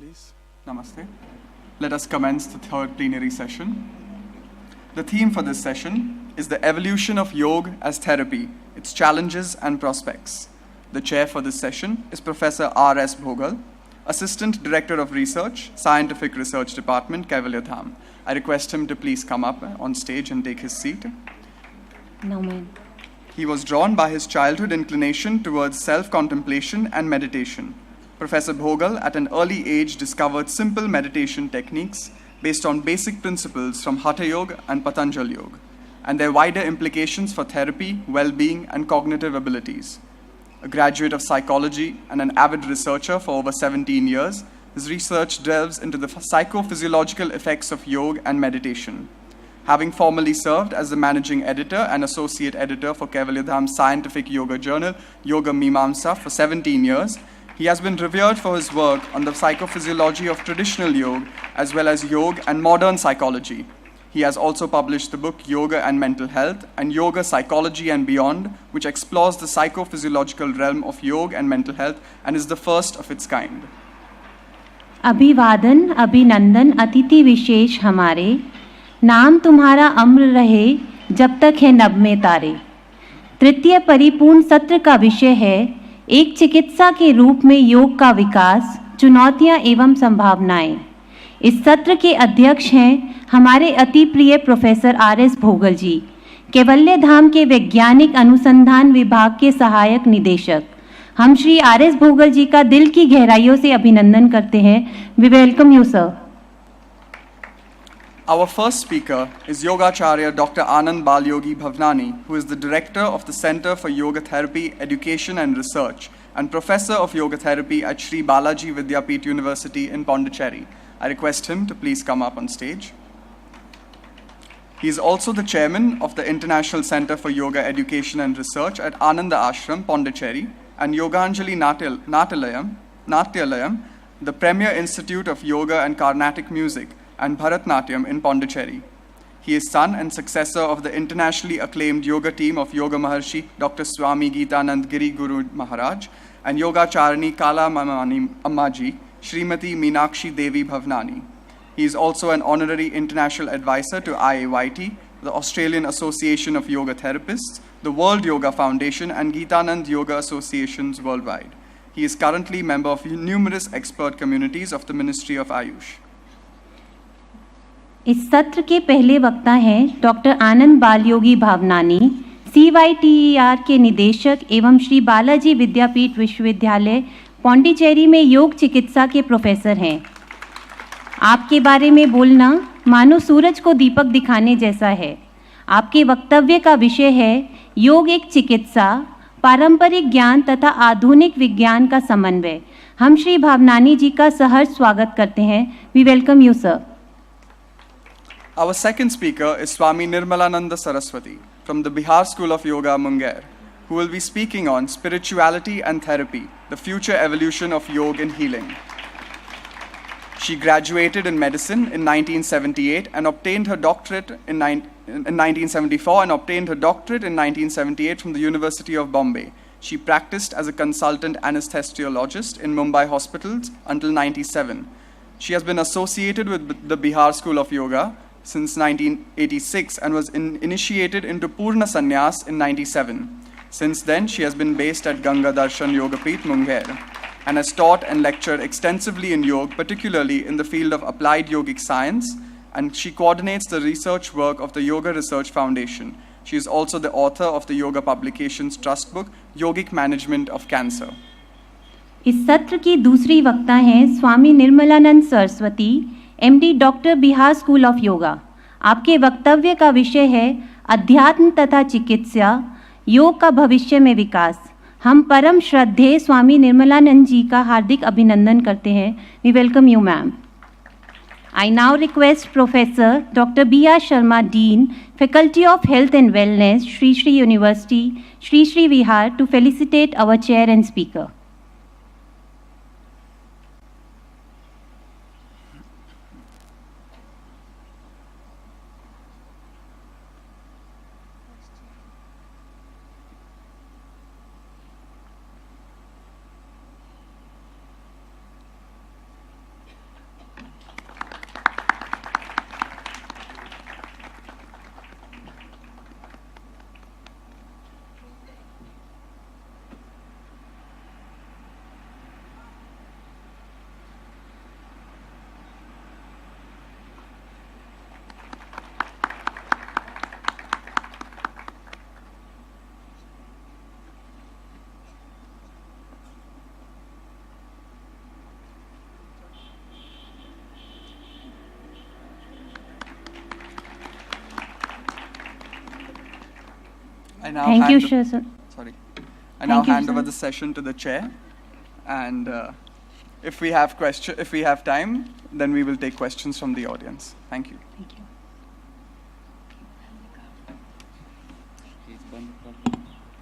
please. Namaste. Let us commence the third plenary session. The theme for this session is the evolution of yoga as therapy, its challenges and prospects. The chair for this session is Professor R.S. Bhogal, Assistant Director of Research, Scientific Research Department, KDHAM. I request him to please come up on stage and take his seat. No, ma'am. He was drawn by his childhood inclination towards self-contemplation and meditation. Professor Bhogal, at an early age, discovered simple meditation techniques based on basic principles from Hatha Yoga and Patanjali Yoga, and their wider implications for therapy, well-being, and cognitive abilities. A graduate of psychology and an avid researcher for over 17 years, his research delves into the psychophysiological effects of yoga and meditation. Having formerly served as the managing editor and associate editor for KDHAM's scientific yoga journal, Yoga Mimamsa, for 17 years, he has been revered for his work on the psychophysiology of traditional yoga, as well as yoga and modern psychology. He has also published the book Yoga and Mental Health and Yoga, Psychology and Beyond, which explores the psychophysiological realm of yoga and mental health and is the first of its kind. अभिवादन अभिनंदन अतिथि विशेष हमारे, नाम तुम्हारा अम्र रहे जब तक है नभ में तारे। तृतीय परिपूर्ण सत्र का विषय है एक चिकित्सा के रूप में योग का विकास, चुनौतियां एवं संभावनाएं। इस सत्र के अध्यक्ष हैं हमारे अति प्रिय प्रोफेसर R.S. भोगल जी, कैवल्य धाम के वैज्ञानिक अनुसंधान विभाग के सहायक निदेशक। हम श्री R.S. भोगल जी का दिल की गहराइयों से अभिनंदन करते हैं। We welcome you sir. Our first speaker is Yogacharya Dr. Ananda Balayogi Bhavanani, who is the director of the Center for Yoga Therapy, Education and Research and professor of yoga therapy at Sri Balaji Vidyapeeth University in Pondicherry. I request him to please come up on stage. He is also the chairman of the International Center for Yoga Education and Research at Ananda Ashram, Pondicherry, and Yoganjali Natyalayam, the premier institute of yoga and Carnatic music and Bharatnatyam in Pondicherry. He is son and successor of the internationally acclaimed yoga team of Yoga Maharshi Dr. Swami Geetanand Giri Guru Maharaj and Yogacharya Kala Mamani Ammaji, Srimati Meenakshi Devi Bhavanani. He is also an honorary international advisor to IAYT, the Australian Association of Yoga Therapists, the World Yoga Foundation, and Geetanand Yoga Associations worldwide. He is currently member of numerous expert communities of the Ministry of Ayush. इस सत्र के पहले वक्ता हैं doctor आनंद Balayogi Bhavnani, CYTER के निदेशक एवं श्री बालाजी विद्यापीठ विश्वविद्यालय पौंडीचेरी में योग चिकित्सा के प्रोफेसर हैं। आपके बारे में बोलना मानो सूरज को दीपक दिखाने जैसा है। आपके वक्तव्य का विषय है योग एक चिकित्सा, पारंपरिक ज्ञान तथा आधुनिक विज्ञान का समन्वय। हम श्री भावनानी जी का सहर्ष स्वागत करते हैं। We welcome you sir. Our second speaker is Swami Nirmalananda Saraswati from the Bihar School of Yoga, Munger, who will be speaking on spirituality and therapy, the future evolution of yoga and healing. She graduated in medicine in 1978 and obtained her doctorate in 1974 and obtained her doctorate in 1978 from the University of Bombay. She practiced as a consultant anesthesiologist in Mumbai hospitals until 1997. She has been associated with the Bihar School of Yoga since 1986 and was initiated into Purna Sannyas in 1997. Since then, she has been based at Ganga Darshan Yogapeeth, Munger, and has taught and lectured extensively in yoga, particularly in the field of applied yogic science, and she coordinates the research work of the Yoga Research Foundation. She is also the author of the Yoga Publications Trust book, Yogic Management of Cancer. इस सत्र की दूसरी वक्ता हैं Swami Nirmalananda Saraswati, MD doctor Bihar school of yoga. आपके वक्तव्य का विषय है अध्यात्म तथा चिकित्सा, योग का भविष्य में विकास। हम परम श्रद्धेय स्वामी निर्मलानंद जी का हार्दिक अभिनंदन करते हैं। We welcome you ma'am. I now request Professor Dr. B.R. Sharma, Dean, Faculty of Health and Wellness, Sri Sri University, Sri Sri Vihar, to felicitate our chair and speaker. Thank you, Shazan. Sorry. I now Thank you, hand over sir. the session to the chair. And if we have time, then we will take questions from the audience. Thank you. Thank you.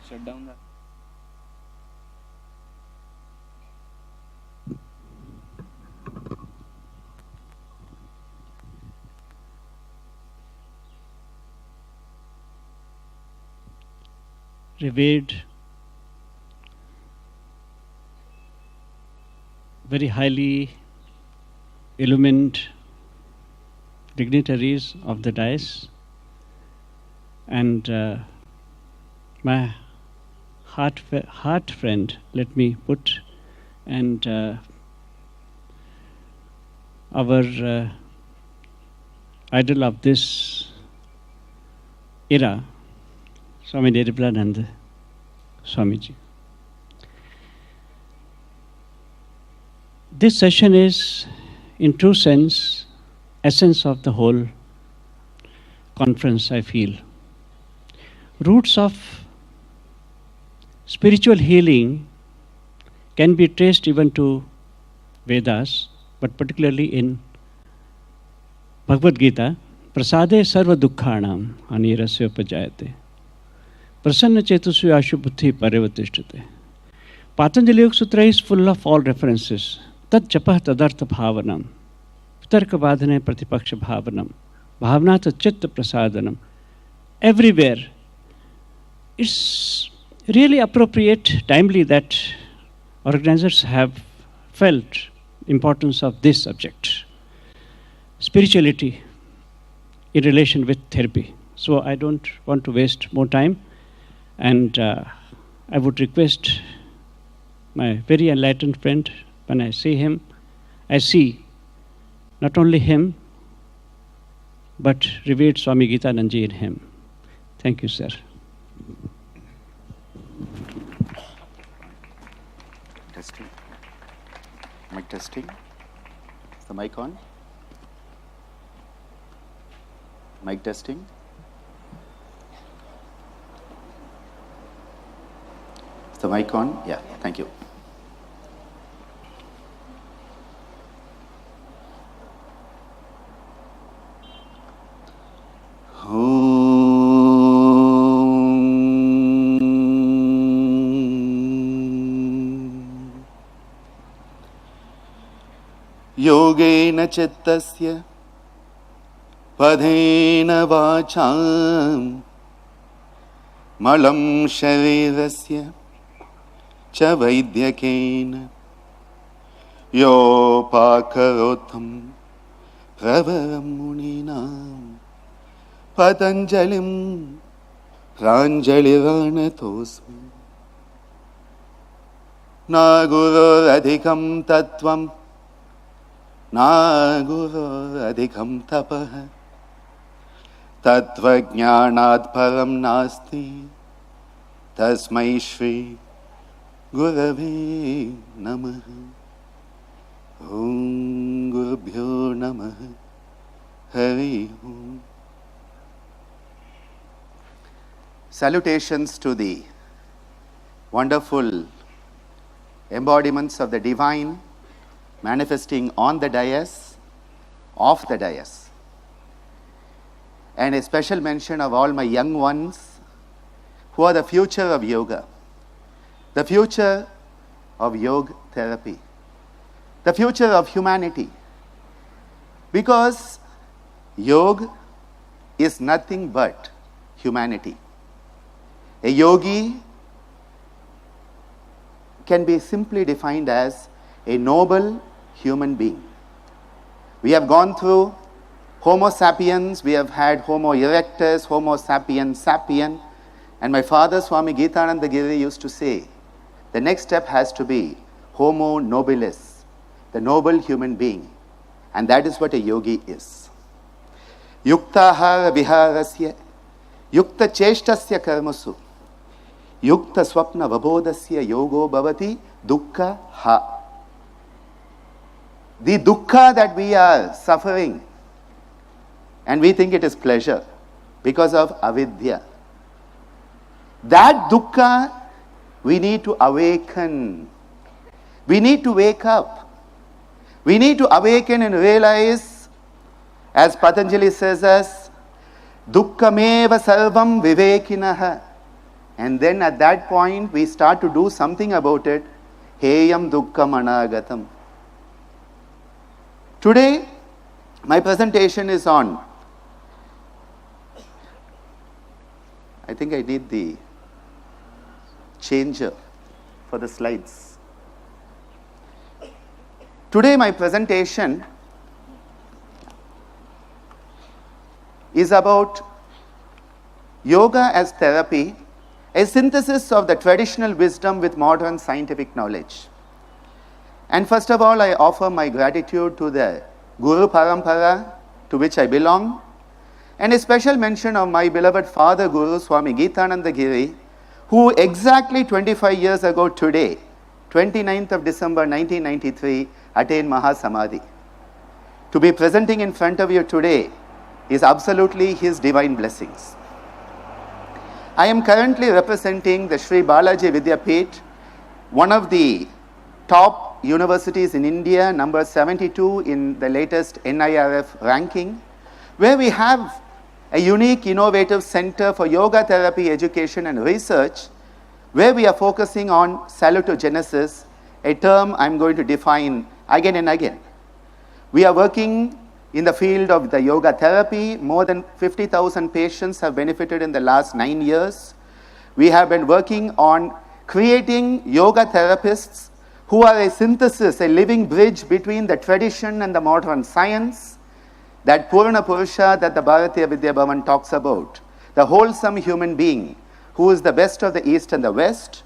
Shut down that. Revered, very highly illumined dignitaries of the dais, and my heart friend, let me put, and our idol of this era, Swami Nirmalananda Swamiji. This session is, in true sense, essence of the whole conference, I feel. Roots of spiritual healing can be traced even to Vedas, but particularly in Bhagavad Gita, prasade sarva dukkhanam anirasya upajayate. Prasanna chetusu ashubuddhi parivatishtate. Patanjali Yoga Sutra is full of all references. Tad japah tadartha bhavanam. Vitarka vadhane pratipaksha bhavanam. Bhavnata chitta prasadanam. Everywhere. It's really appropriate, timely that organizers have felt importance of this subject. Spirituality in relation with therapy. So I don't want to waste more time. And I would request my very enlightened friend, when I see him, I see not only him, but revered Swami Gitanandaji in him. Thank you, sir. Testing. Mic testing. Is the mic on? Mic testing. Is the mic on? Yeah, thank you. योगेन चित्तस्य पदेन वाचां मलं शरीरस्य च वैद्यकेन योपाकरोत्थं प्रवरं मुनीनां पतञ्जलिं प्राञ्जलिर्णतोऽस्मि न गुरोरधिकं तत्त्वं न गुरोरधिकं तपः तत्त्वज्ञानात् परं नास्ति तस्मै श्री गुरवे नमः ॐ गुरुभ्यो नमः हरि ओम. Salutations to the wonderful embodiments of the divine manifesting on the dais, off the dais. And a special mention of all my young ones who are the future of yoga, the future of yoga therapy, the future of humanity. Because yoga is nothing but humanity. A yogi can be simply defined as a noble human being. We have gone through Homo sapiens, we have had Homo erectus, Homo sapiens sapien, and my father Swami Gitananda Giri used to say, the next step has to be Homo nobilis, the noble human being, and that is what a yogi is. Yuktahara viharasya, yukta cheshtasya karmasu, yukta swapna vabodasya yogo bhavati dukkha ha. The dukkha that we are suffering, and we think it is pleasure because of avidya. That dukkha we need to awaken. We need to wake up. We need to awaken and realize, as Patanjali says us, dukkhameva sarvam vivekinaha. And then at that point we start to do something about it. Heyam dukkham anagatam. Today my presentation is on, I think I need the changer for the slides. Today my presentation is about yoga as therapy, a synthesis of the traditional wisdom with modern scientific knowledge. And first of all, I offer my gratitude to the Guru Parampara to which I belong, and a special mention of my beloved father Guru Swami Geethananda Giri, who exactly 25 years ago today, 29th of December 1993, attained Mahasamadhi. To be presenting in front of you today is absolutely his divine blessings. I am currently representing the Sri Balaji Vidyapith, one of the top universities in India, number 72 in the latest NIRF ranking, where we have a unique innovative center for yoga therapy education and research, where we are focusing on salutogenesis, a term I'm going to define again and again. We are working in the field of the yoga therapy. More than 50,000 patients have benefited in the last 9 years. We have been working on creating yoga therapists who are a synthesis, a living bridge between the tradition and the modern science, that Purna Purusha that the Bharatiya Vidya Bhavan talks about, the wholesome human being who is the best of the East and the West,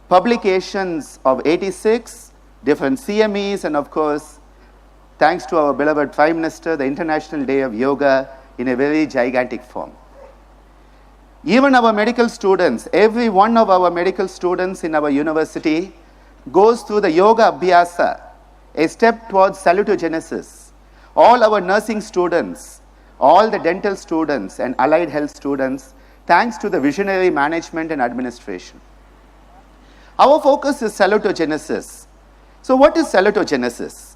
publications of 86, different CMEs, and of course, thanks to our beloved Prime Minister, the International Day of Yoga in a very gigantic form. Even our medical students, every one of our medical students in our university goes through the Yoga Abhyasa, a step towards salutogenesis. All our nursing students, all the dental students and allied health students, thanks to the visionary management and administration. Our focus is salutogenesis. So what is salutogenesis?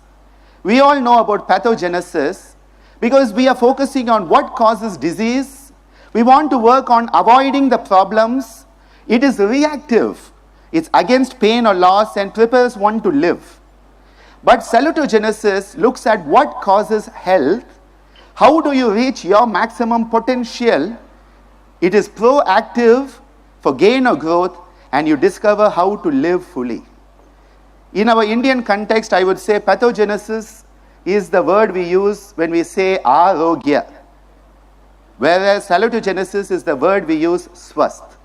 We all know about pathogenesis because we are focusing on what causes disease. We want to work on avoiding the problems. It is reactive. It's against pain or loss and prepares one to live. But salutogenesis looks at what causes health. How do you reach your maximum potential? It is proactive for gain or growth, and you discover how to live fully. In our Indian context, I would say pathogenesis is the word we use when we say arogya, whereas salutogenesis is the word we use swasth.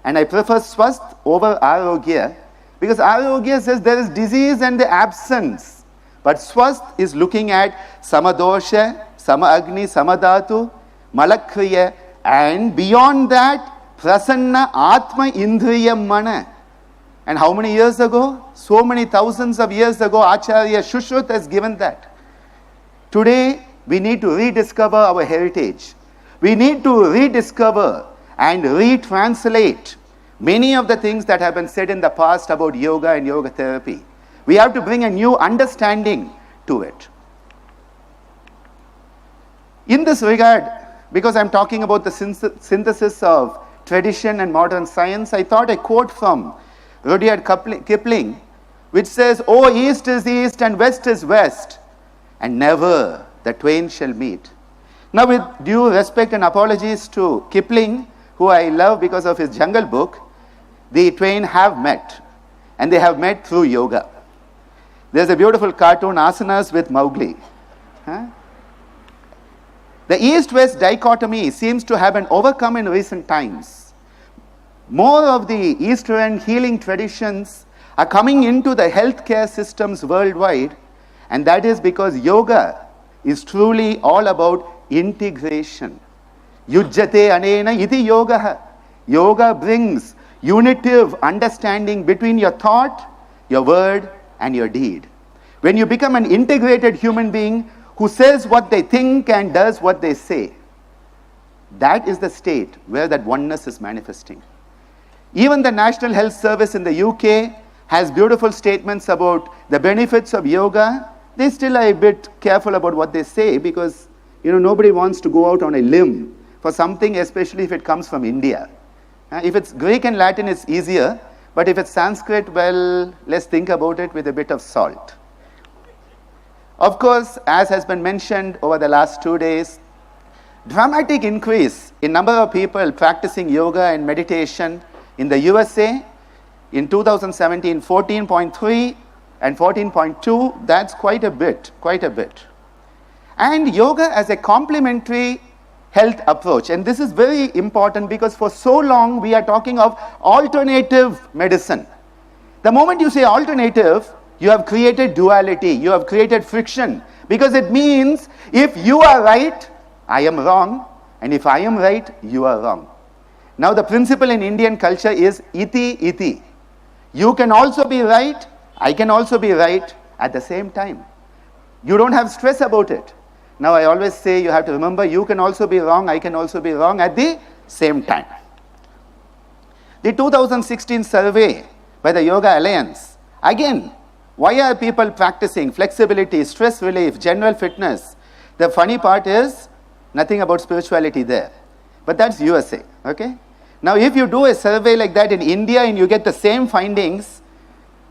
And I prefer swasth over arogya because arogya says there is disease and the absence, but swasth is looking at samadosha, sama-agni, samadhatu, malakriya, and beyond that, prasanna atma indriya mana. And how many years ago? So many thousands of years ago, Acharya Shushruta has given that. Today, we need to rediscover our heritage. We need to rediscover and retranslate many of the things that have been said in the past about yoga and yoga therapy. We have to bring a new understanding to it. In this regard, because I'm talking about the synthesis of tradition and modern science, I thought a quote from Rudyard Kipling, which says, "Oh, East is East and West is West, and never the twain shall meet." Now, with due respect and apologies to Kipling, who I love because of his Jungle Book, the twain have met, and they have met through yoga. There's a beautiful cartoon, Asanas with Mowgli. The East-West dichotomy seems to have been overcome in recent times. More of the Eastern healing traditions are coming into the healthcare systems worldwide, and that is because yoga is truly all about integration. Yujjate anena iti yogaha. Yoga brings unitive understanding between your thought, your word, and your deed. When you become an integrated human being who says what they think and does what they say, that is the state where that oneness is manifesting. Even the National Health Service in the UK has beautiful statements about the benefits of yoga. They still are a bit careful about what they say because nobody wants to go out on a limb for something, especially if it comes from India. If it's Greek and Latin, it's easier. But if it's Sanskrit, well, let's think about it with a bit of salt. Of course, as has been mentioned over the last 2 days, dramatic increase in number of people practicing yoga and meditation in the USA. In 2017, 14.3 and 14.2, that's quite a bit. And yoga as a complementary health approach. And this is very important because for so long we are talking of alternative medicine. The moment you say alternative, you have created duality, you have created friction, because it means if you are right, I am wrong, and if I am right, you are wrong. Now the principle in Indian culture is iti iti. You can also be right, I can also be right at the same time. You don't have stress about it. Now I always say you have to remember you can also be wrong, I can also be wrong at the same time. The 2016 survey by the Yoga Alliance, again, why are people practicing flexibility, stress relief, general fitness? The funny part is nothing about spirituality there. But that's USA, okay? Now if you do a survey like that in India and you get the same findings,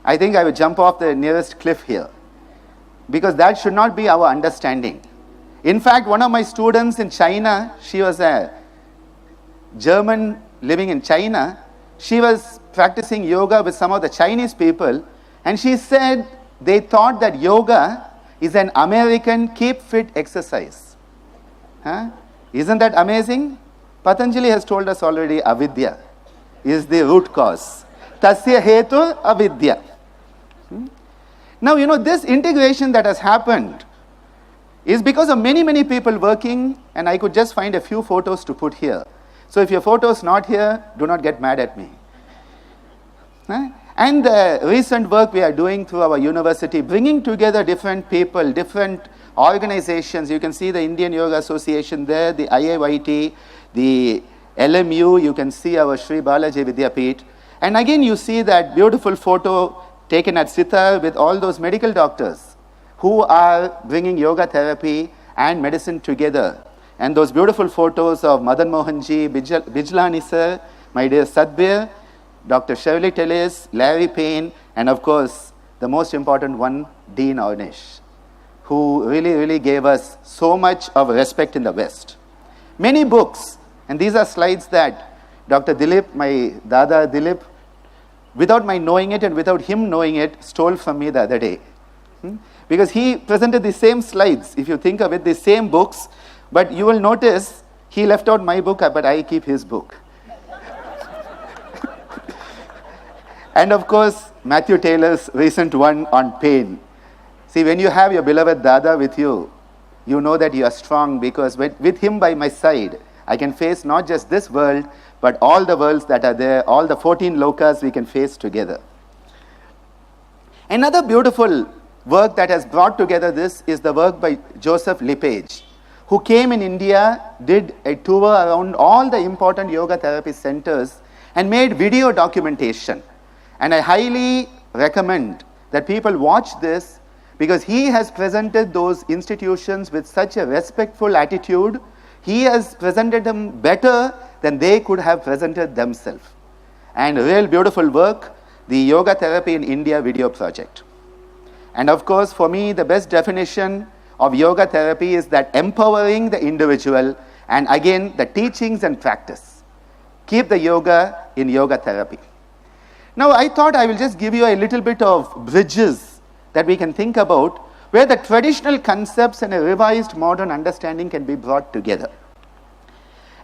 I think I would jump off the nearest cliff here. Because that should not be our understanding. In fact, one of my students in China, she was a German living in China. She was practicing yoga with some of the Chinese people, and she said they thought that yoga is an American keep fit exercise. Isn't that amazing? Patanjali has told us already avidya is the root cause. Tasya hetu avidya. Now, this integration that has happened is because of many people working, and I could just find a few photos to put here. So if your photo is not here, do not get mad at me. And the recent work we are doing through our university, bringing together different people, different organizations. You can see the Indian Yoga Association there, the IIYT, the LMU, you can see our Sri Balaji Vidyapeeth. And again, you see that beautiful photo taken at Sitar with all those medical doctors who are bringing yoga therapy and medicine together. And those beautiful photos of Madan Mohanji, Bijlani sir, my dear Sadbir, Dr. Shirley Tellis, Larry Payne, and of course, the most important one, Dean Ornish, who really gave us so much of respect in the West. Many books, and these are slides that Dr. Dilip, my Dada Dilip, without my knowing it and without him knowing it, stole from me the other day. Because he presented the same slides, if you think of it, the same books, but you will notice he left out my book, but I keep his book. And of course, Matthew Taylor's recent one on pain. See, when you have your beloved Dada with you, you know that you are strong, because with him by my side, I can face not just this world, but all the worlds that are there, all the 14 lokas we can face together. Another beautiful work that has brought together this is the work by Joseph Lepage, who came in India, did a tour around all the important yoga therapy centers and made video documentation. And I highly recommend that people watch this, because he has presented those institutions with such a respectful attitude. He has presented them better than they could have presented themselves. And real beautiful work, the Yoga Therapy in India video project. And of course, for me, the best definition of yoga therapy is that empowering the individual, and again, the teachings and practice. Keep the yoga in yoga therapy. Now, I thought I will just give you a little bit of bridges that we can think about, where the traditional concepts and a revised modern understanding can be brought together.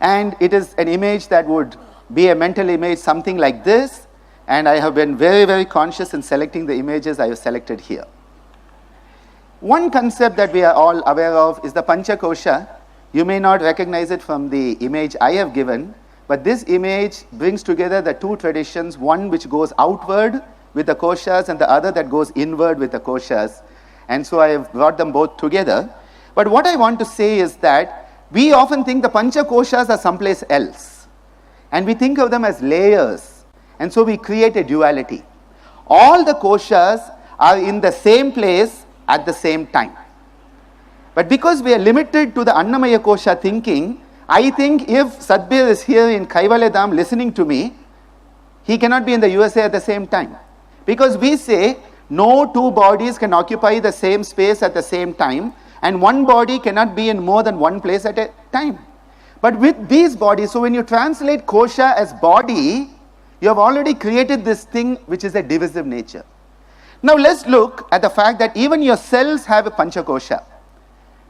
And it is an image that would be a mental image, something like this. And I have been very conscious in selecting the images I have selected here. One concept that we are all aware of is the Panchakosha. You may not recognize it from the image I have given, but this image brings together the two traditions, one which goes outward with the koshas and the other that goes inward with the koshas. And so I have brought them both together. But what I want to say is that we often think the Panchakoshas are someplace else. And we think of them as layers. And so we create a duality. All the koshas are in the same place at the same time. But because we are limited to the Annamaya kosha thinking, I think if Sadbir is here in Kaivalyadam listening to me, he cannot be in the USA at the same time. Because we say no two bodies can occupy the same space at the same time, and one body cannot be in more than one place at a time. But with these bodies, so when you translate kosha as body, you have already created this thing which is a divisive nature. Now let's look at the fact that even your cells have a panchakosha.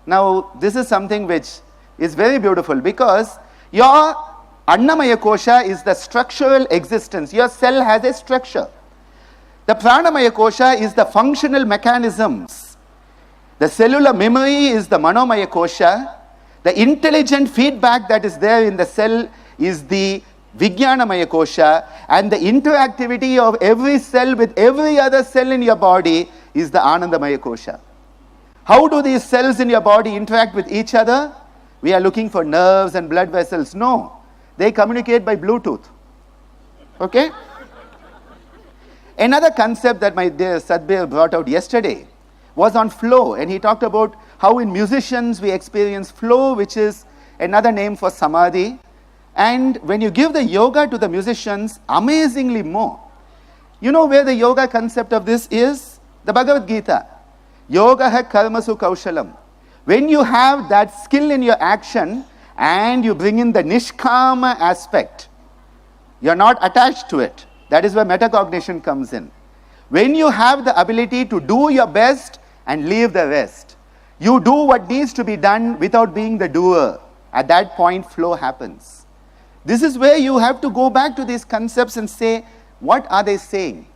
Now this is something which is very beautiful, because your Annamaya kosha is the structural existence. Your cell has a structure. The Pranamaya kosha is the functional mechanisms. The cellular memory is the Manomaya kosha. The intelligent feedback that is there in the cell is the Vijnanamaya kosha, and the interactivity of every cell with every other cell in your body is the Anandamaya kosha. How do these cells in your body interact with each other? We are looking for nerves and blood vessels. No. They communicate by Bluetooth. Okay? Another concept that my dear Sadbir brought out yesterday was on flow, and he talked about how in musicians we experience flow, which is another name for samadhi. And when you give the yoga to the musicians, amazingly more. You know where the yoga concept of this is? The Bhagavad Gita. Yoga ha karmasu kaushalam. When you have that skill in your action and you bring in the nishkama aspect, you are not attached to it. That is where metacognition comes in. When you have the ability to do your best and leave the rest, you do what needs to be done without being the doer. At that point, flow happens. This is where you have to go back to these concepts and say, what are they saying?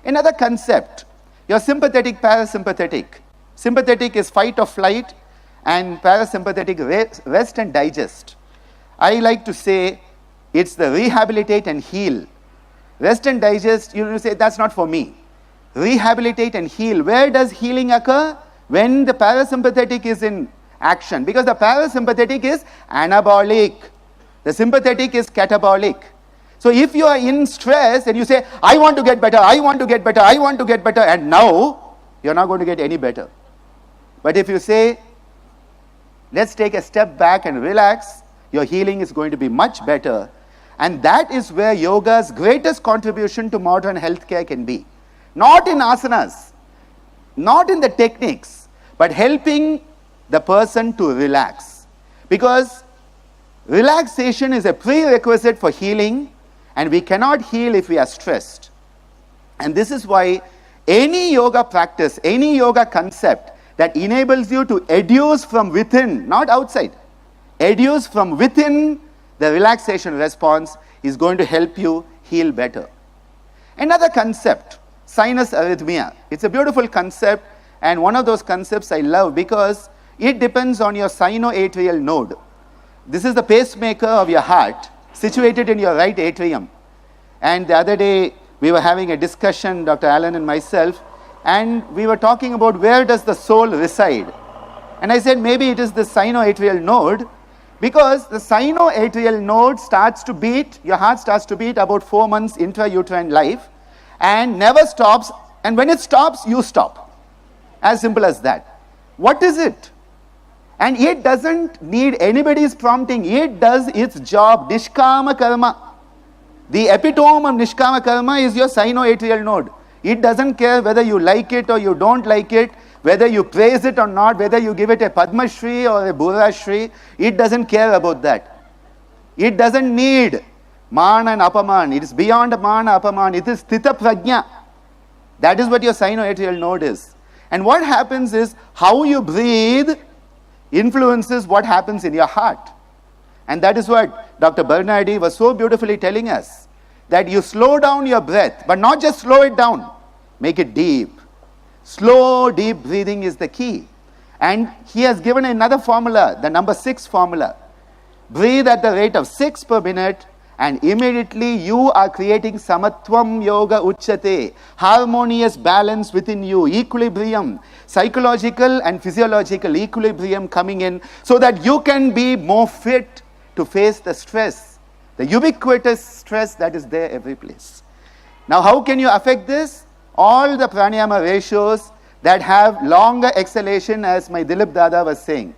Another concept, your sympathetic, parasympathetic. Sympathetic is fight or flight, and parasympathetic rest and digest. I like to say it's the rehabilitate and heal. Rest and digest, you say that's not for me. Rehabilitate and heal. Where does healing occur? When the parasympathetic is in action. Because the parasympathetic is anabolic. The sympathetic is catabolic. So if you are in stress and you say, I want to get better, I want to get better, I want to get better, and now you're not going to get any better. But if you say, let's take a step back and relax, your healing is going to be much better. And that is where yoga's greatest contribution to modern healthcare can be. Not in asanas, not in the techniques, but helping the person to relax. Because relaxation is a prerequisite for healing, and we cannot heal if we are stressed. And this is why any yoga practice, any yoga concept that enables you to educe from within, not outside, educe from within the relaxation response is going to help you heal better. Another concept, sinus arrhythmia. It's a beautiful concept, and one of those concepts I love because it depends on your sinoatrial node. This is the pacemaker of your heart, situated in your right atrium. And the other day, we were having a discussion, Dr. Allen and myself, and we were talking about where does the soul reside. And I said maybe it is the sinoatrial node, because the sinoatrial node starts to beat, your heart starts to beat about 4 months intrauterine life, and never stops, and when it stops, you stop. As simple as that. What is it? And it doesn't need anybody's prompting. It does its job. Nishkama karma. The epitome of Nishkama karma is your sinoatrial node. It doesn't care whether you like it or you don't like it, whether you praise it or not, whether you give it a Padma Shri or a Bhura Shri. It doesn't care about that. It doesn't need man and apaman. It is beyond man and apaman. It is Sthita Prajna. That is what your sinoatrial node is. And what happens is how you breathe influences what happens in your heart. And that is what Dr. Bernardi was so beautifully telling us, that you slow down your breath, but not just slow it down, make it deep. Slow, deep breathing is the key. And he has given another formula, the number 6 formula. Breathe at the rate of 6 per minute, and immediately you are creating samatvam yoga uchyate, harmonious balance within you, equilibrium, psychological and physiological equilibrium coming in, so that you can be more fit to face the stress, the ubiquitous stress that is there every place. Now, how can you affect this? All the pranayama ratios that have longer exhalation, as my Dilip Dada was saying.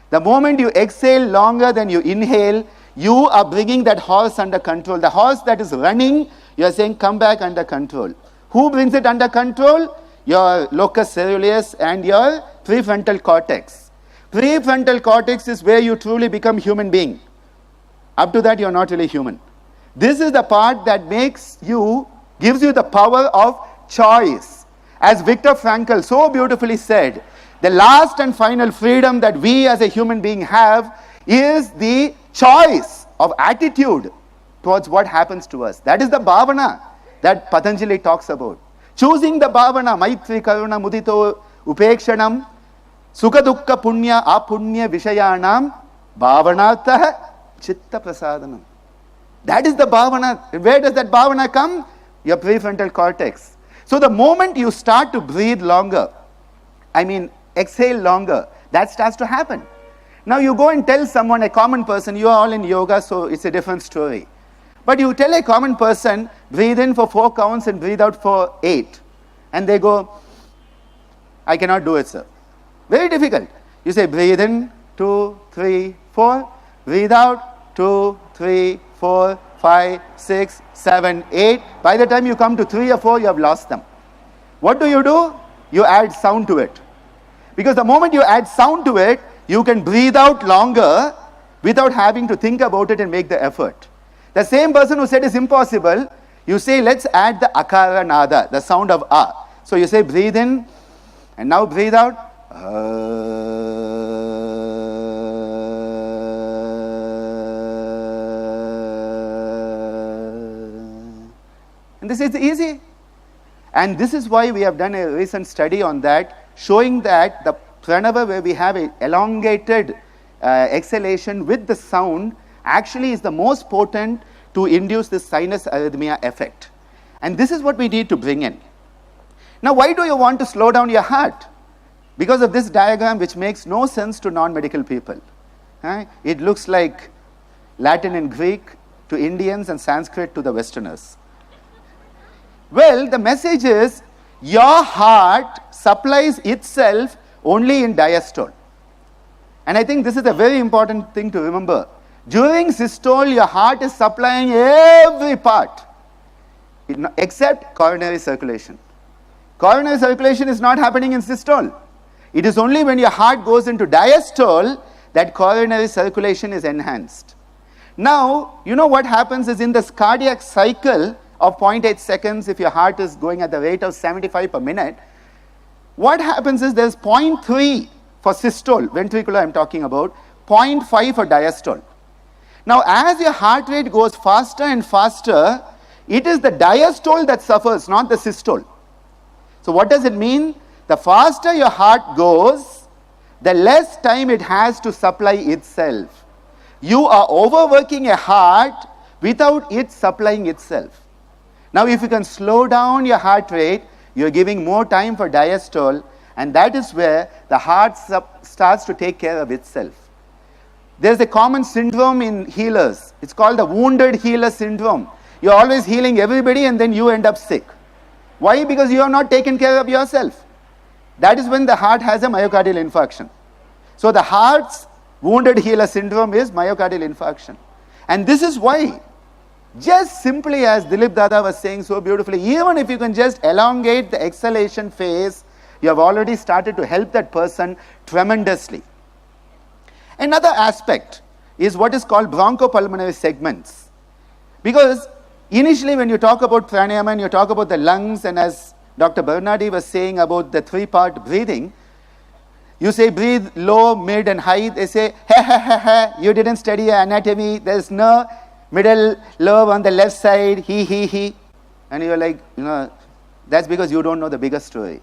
The moment you exhale longer than you inhale, you are bringing that horse under control. The horse that is running, you are saying, come back under control. Who brings it under control? Your locus coeruleus and your prefrontal cortex. Prefrontal cortex is where you truly become human being. Up to that, you are not really human. This is the part that gives you the power of choice. As Viktor Frankl so beautifully said, the last and final freedom that we as a human being have is the choice of attitude towards what happens to us. That is the bhavana that Patanjali talks about. Choosing the bhavana, maitri karuna mudito upekshanam sukha dukkha punya apunya vishayanam bhavanatah chitta prasadanam. That is the bhavana. Where does that bhavana come? Your prefrontal cortex. So the moment you start to breathe longer, exhale longer, that starts to happen. Now you go and tell someone, a common person, you are all in yoga, so it's a different story. But you tell a common person, breathe in for 4 counts and breathe out for 8. And they go, I cannot do it, sir. Very difficult. You say, breathe in, 2, 3, 4. Breathe out, 2, 3, 4, 5, 6, 7, 8. By the time you come to 3 or 4, you have lost them. What do? You add sound to it. Because the moment you add sound to it, you can breathe out longer without having to think about it and make the effort. The same person who said it's impossible, you say, let's add the akara nada, the sound of a. So you say, breathe in, and now breathe out. And this is easy. And this is why we have done a recent study on that, showing that the pranava, where we have an elongated exhalation with the sound, actually is the most potent to induce this sinus arrhythmia effect. And this is what we need to bring in. Now, why do you want to slow down your heart? Because of this diagram, which makes no sense to non-medical people. It looks like Latin and Greek to Indians and Sanskrit to the Westerners. Well, the message is, your heart supplies itself only in diastole. And I think this is a very important thing to remember. During systole, your heart is supplying every part, except coronary circulation. Coronary circulation is not happening in systole. It is only when your heart goes into diastole that coronary circulation is enhanced. Now, you know what happens is, in this cardiac cycle of 0.8 seconds, if your heart is going at the rate of 75 per minute, what happens is there's 0.3 for systole, ventricular I'm talking about, 0.5 for diastole. Now, as your heart rate goes faster and faster, it is the diastole that suffers, not the systole. So what does it mean? The faster your heart goes, the less time it has to supply itself. You are overworking a heart without it supplying itself. Now, if you can slow down your heart rate, you're giving more time for diastole, and that is where the heart starts to take care of itself. There's a common syndrome in healers. It's called the wounded healer syndrome. You're always healing everybody and then you end up sick. Why? Because you have not taken care of yourself. That is when the heart has a myocardial infarction. So the heart's wounded healer syndrome is myocardial infarction. And this is why, just simply as Dilip Dada was saying so beautifully, even if you can just elongate the exhalation phase, you have already started to help that person tremendously. Another aspect is what is called bronchopulmonary segments. Because initially when you talk about pranayama and you talk about the lungs, and as Dr. Bernardi was saying about the 3-part breathing, you say breathe low, mid and high. They say, you didn't study anatomy, there's no middle lobe on the left side, he. And you're like, that's because you don't know the bigger story.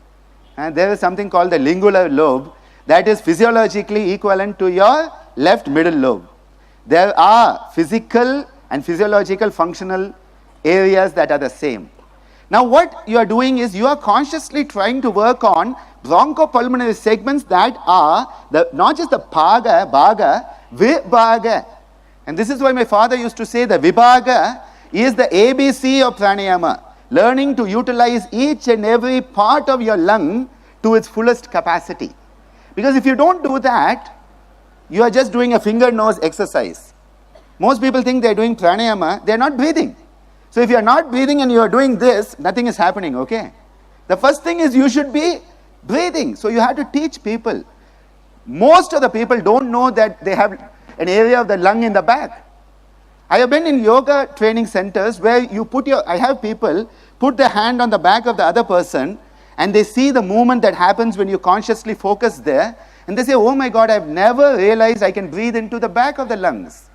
And there is something called the lingular lobe that is physiologically equivalent to your left middle lobe. There are physical and physiological functional areas that are the same. Now what you are doing is, you are consciously trying to work on bronchopulmonary segments that are not just the bhaga, vibhaga. And this is why my father used to say the vibhaga is the ABC of pranayama. learning to utilize each and every part of your lung to its fullest capacity. Because if you don't do that, you are just doing a finger nose exercise. Most people think they are doing pranayama, they are not breathing. So if you are not breathing and you are doing this, nothing is happening, okay? The first thing is you should be breathing. So you have to teach people. Most of the people don't know that they have an area of the lung in the back. I have been in yoga training centers where I have people put their hand on the back of the other person and they see the movement that happens when you consciously focus there. And they say, oh my God, I've never realized I can breathe into the back of the lungs.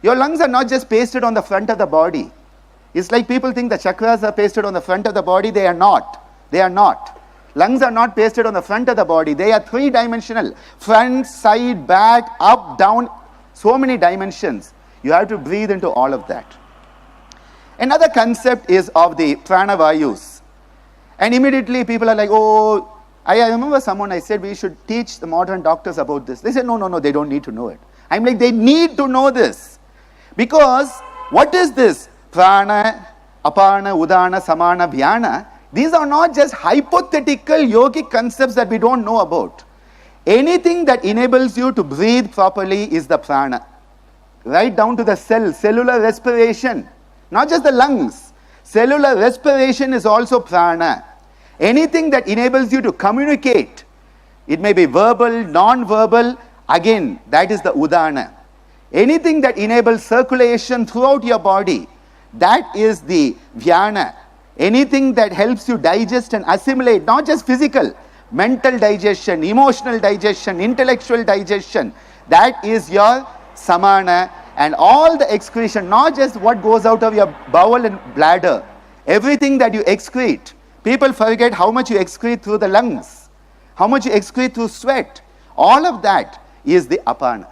Your lungs are not just pasted on the front of the body. It's like people think the chakras are pasted on the front of the body. They are not. They are not. Lungs are not pasted on the front of the body. They are three-dimensional. Front, side, back, up, down, so many dimensions. You have to breathe into all of that. Another concept is of the pranavayus. And immediately people are like, oh, I remember someone, I said we should teach the modern doctors about this. They said, no, they don't need to know it. I'm like, they need to know this. Because what is this? Prana, apana, udana, samana, vyana. These are not just hypothetical yogic concepts that we don't know about. Anything that enables you to breathe properly is the prana. Right down to the cellular respiration. Not just the lungs. Cellular respiration is also prana. Anything that enables you to communicate, it may be verbal, non-verbal, again, that is the udana. Anything that enables circulation throughout your body, that is the vyana. Anything that helps you digest and assimilate, not just physical, mental digestion, emotional digestion, intellectual digestion, that is your samana. And all the excretion, not just what goes out of your bowel and bladder, everything that you excrete. People forget how much you excrete through the lungs, how much you excrete through sweat. All of that is the apana.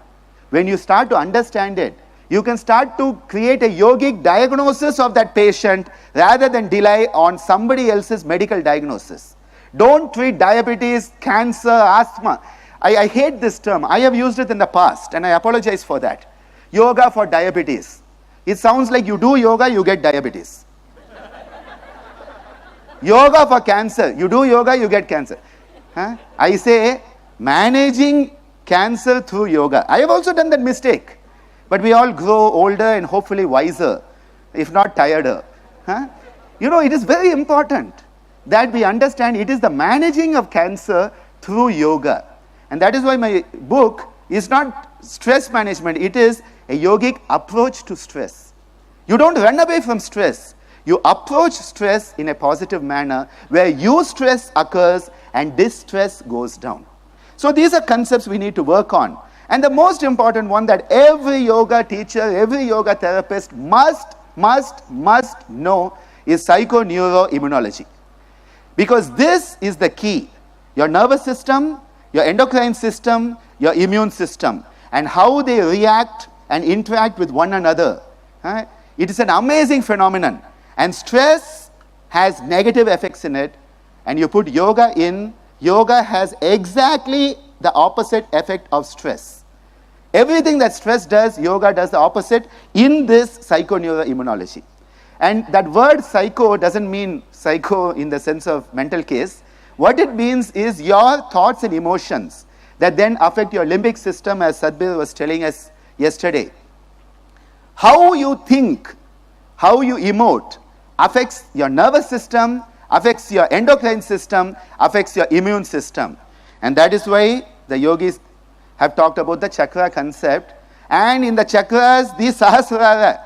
When you start to understand it, you can start to create a yogic diagnosis of that patient rather than rely on somebody else's medical diagnosis. Don't treat diabetes, cancer, asthma. I hate this term. I have used it in the past and I apologize for that. Yoga for diabetes. It sounds like you do yoga, you get diabetes. Yoga for cancer. You do yoga, you get cancer. I say managing cancer through yoga. I have also done that mistake. But we all grow older and hopefully wiser, if not tireder. You know, it is very important that we understand it is the managing of cancer through yoga. And that is why my book is not stress management. It is a yogic approach to stress. You don't run away from stress. You approach stress in a positive manner where eustress occurs and distress goes down. So these are concepts we need to work on. And the most important one that every yoga teacher, every yoga therapist must know is psychoneuroimmunology. Because this is the key. Your nervous system, your endocrine system, your immune system, and how they react and interact with one another. It is an amazing phenomenon. And stress has negative effects in it. And you put yoga in, yoga has exactly the opposite effect of stress. Everything that stress does, yoga does the opposite in this psychoneuroimmunology. And that word psycho doesn't mean psycho in the sense of mental case. What it means is your thoughts and emotions that then affect your limbic system, as Sadhbir was telling us yesterday. How you think, how you emote affects your nervous system, affects your endocrine system, affects your immune system. And that is why the yogis have talked about the chakra concept. And in the chakras, the sahasrara,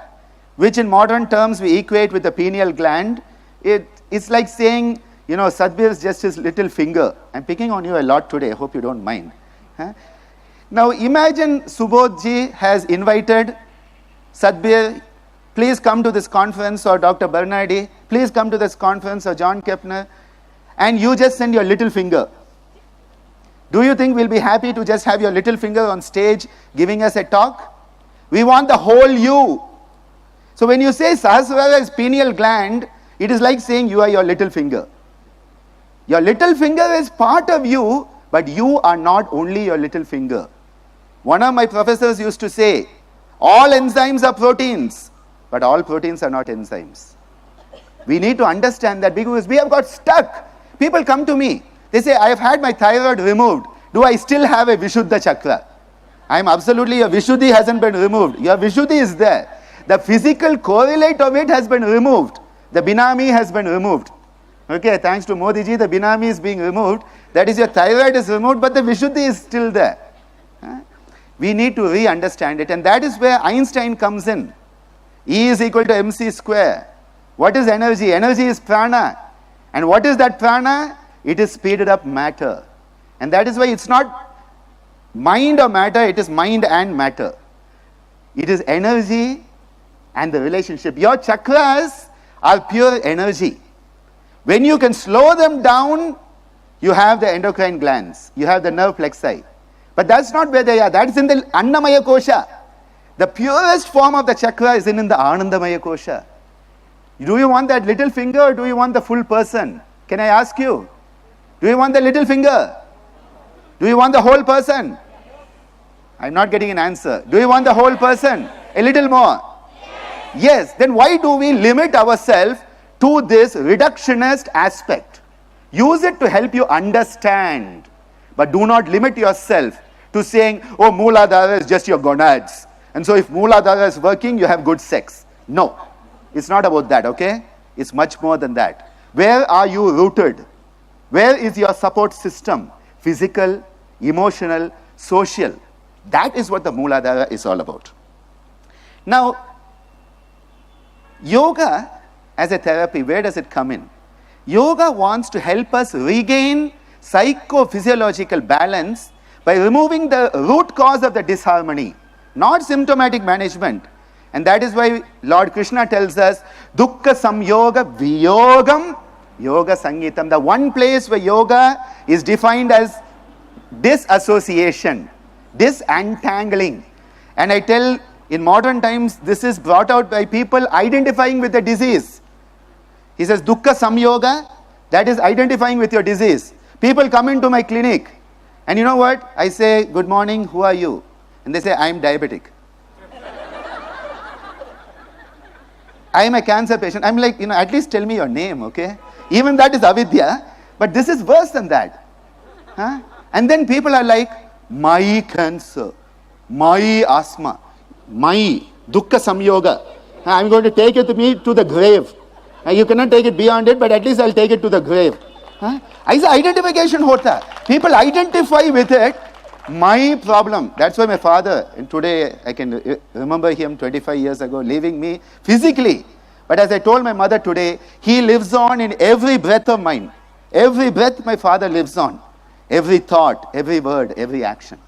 which in modern terms we equate with the pineal gland, it's like saying, you know, Sadhbir is just his little finger. I'm picking on you a lot today, I hope you don't mind. Now imagine Subodhji has invited Sadhbir, please come to this conference, or Dr. Bernardi, please come to this conference, or John Kepner, and you just send your little finger. Do you think we'll be happy to just have your little finger on stage giving us a talk? We want the whole you. So when you say Sahasrara is pineal gland, it is like saying you are your little finger. Your little finger is part of you, but you are not only your little finger. One of my professors used to say, all enzymes are proteins, but all proteins are not enzymes. We need to understand that because we have got stuck. People come to me. They say, I have had my thyroid removed. Do I still have a Vishuddha chakra? I am absolutely, your Vishuddhi hasn't been removed. Your Vishuddhi is there. The physical correlate of it has been removed. The Binami has been removed. Okay, thanks to Modi ji, the Binami is being removed. That is, your thyroid is removed, but the Vishuddhi is still there. We need to re-understand it, and that is where Einstein comes in. E is equal to mc square. What is energy? Energy is prana. And what is that prana? It is speeded up matter. And that is why it's not mind or matter, it is mind and matter. It is energy and the relationship. Your chakras are pure energy. When you can slow them down, you have the endocrine glands, you have the nerve plexi. But that's not where they are. That's in the Annamaya Kosha. The purest form of the chakra is in the Anandamaya Kosha. Do you want that little finger or do you want the full person? Can I ask you? Do you want the little finger? Do you want the whole person? I'm not getting an answer. Do you want the whole person? A little more? Yes. Then why do we limit ourselves to this reductionist aspect? Use it to help you understand. But do not limit yourself to saying, oh, Mooladhara is just your gonads. And so if Mooladhara is working, you have good sex. No. It's not about that, okay? It's much more than that. Where are you rooted? Where is your support system? Physical, emotional, social. That is what the Mooladhara is all about. Now, yoga as a therapy, where does it come in? Yoga wants to help us regain psychophysiological balance by removing the root cause of the disharmony, not symptomatic management. And that is why Lord Krishna tells us, Dukkha Samyoga Viyogam Yoga Sangitam. The one place where yoga is defined as disassociation, disentangling. And I tell, in modern times, this is brought out by people identifying with the disease. He says, Dukkha Samyoga, that is identifying with your disease. People come into my clinic, and you know what? I say, good morning, who are you? And they say, I am diabetic. I am a cancer patient. I'm like, at least tell me your name, okay? Even that is avidya, but this is worse than that. Huh? And then people are like, my cancer, my asthma, my dukkha samyoga. I'm going to take it with me to the grave. You cannot take it beyond it, but at least I'll take it to the grave. Huh? Aisa identification hota. People identify with it. My problem. That's why my father, and today I can remember him 25 years ago leaving me physically. But as I told my mother today, he lives on in every breath of mine. Every breath my father lives on. Every thought, every word, every action.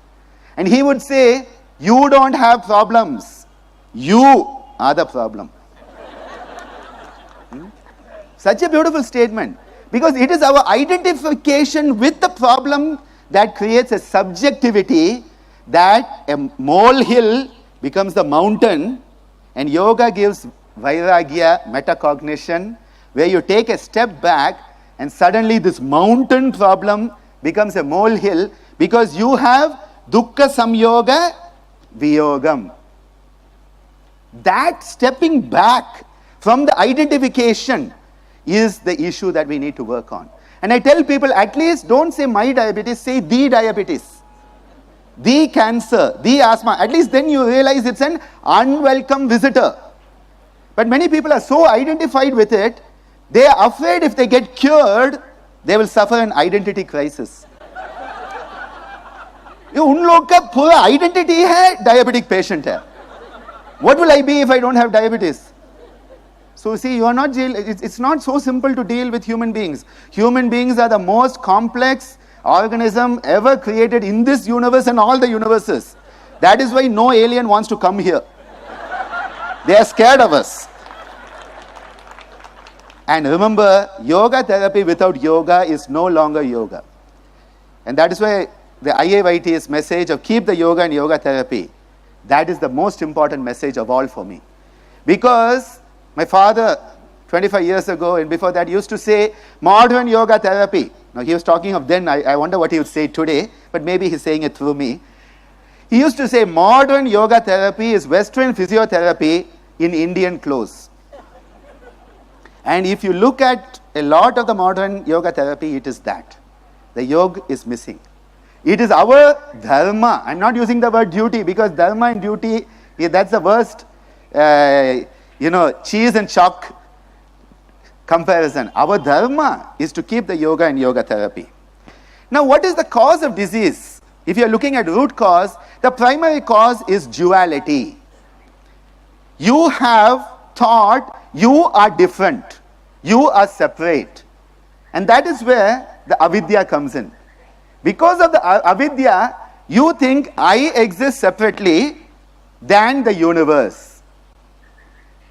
And he would say, you don't have problems. You are the problem. Such a beautiful statement. Because it is our identification with the problem that creates a subjectivity that a molehill becomes the mountain, and yoga gives vairagya, metacognition, where you take a step back and suddenly this mountain problem becomes a molehill because you have dukkha samyoga viyogam. That stepping back from the identification is the issue that we need to work on. And I tell people, at least don't say my diabetes, say the diabetes, the cancer, the asthma. At least then you realize it's an unwelcome visitor. But many people are so identified with it, they are afraid if they get cured, they will suffer an identity crisis. उन लोग का पूरा identity है diabetic patient है. What will I be if I don't have diabetes? So see, you are not it's not so simple to deal with human beings. Human beings are the most complex organism ever created in this universe and all the universes. That is why no alien wants to come here. They are scared of us. And remember, yoga therapy without yoga is no longer yoga. And that is why the IAYT's message of keep the yoga and yoga therapy, that is the most important message of all for me. Because my father, 25 years ago and before that, used to say modern yoga therapy. Now he was talking of then, I wonder what he would say today, but maybe he's saying it through me. He used to say modern yoga therapy is Western physiotherapy in Indian clothes. And if you look at a lot of the modern yoga therapy, it is that. The yoga is missing. It is our dharma. I'm not using the word duty because dharma and duty, that's the worst, cheese and chalk comparison. Our dharma is to keep the yoga and yoga therapy. Now, what is the cause of disease? If you're looking at root cause, the primary cause is duality. You have thought you are different. You are separate. And that is where the avidya comes in. Because of the avidya, you think I exist separately than the universe.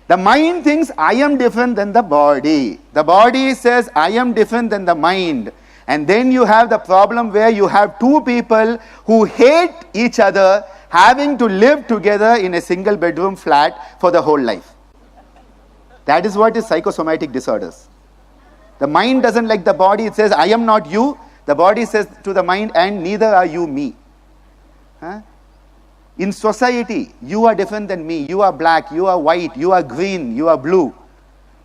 The mind thinks I am different than the body. The body says I am different than the mind. And then you have the problem where you have two people who hate each other having to live together in a single bedroom flat for the whole life. That is what is psychosomatic disorders. The mind doesn't like the body. It says I am not you. The body says to the mind, and neither are you me. In society, you are different than me. You are black, you are white, you are green, you are blue.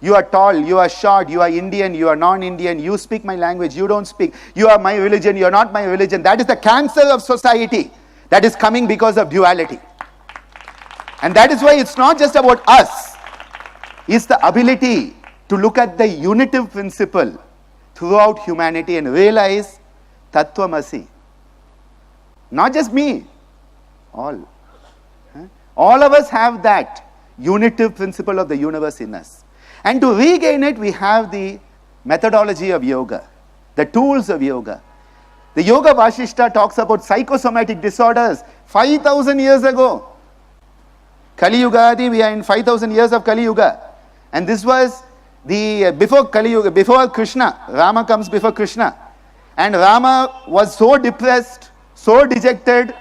You are tall, you are short, you are Indian, you are non-Indian, you speak my language, you don't speak. You are my religion, you are not my religion. That is the cancer of society that is coming because of duality. And that is why it's not just about us. It's the ability to look at the unitive principle throughout humanity and realize Tattvamasi. Not just me, all. All of us have that unitive principle of the universe in us. And to regain it, we have the methodology of yoga, the tools of yoga. The Yoga Vashishta talks about psychosomatic disorders 5,000 years ago. Kali Yuga, we are in 5,000 years of Kali Yuga. And this was before Kali Yuga, before Krishna. Rama comes before Krishna. And Rama was so depressed, so dejected,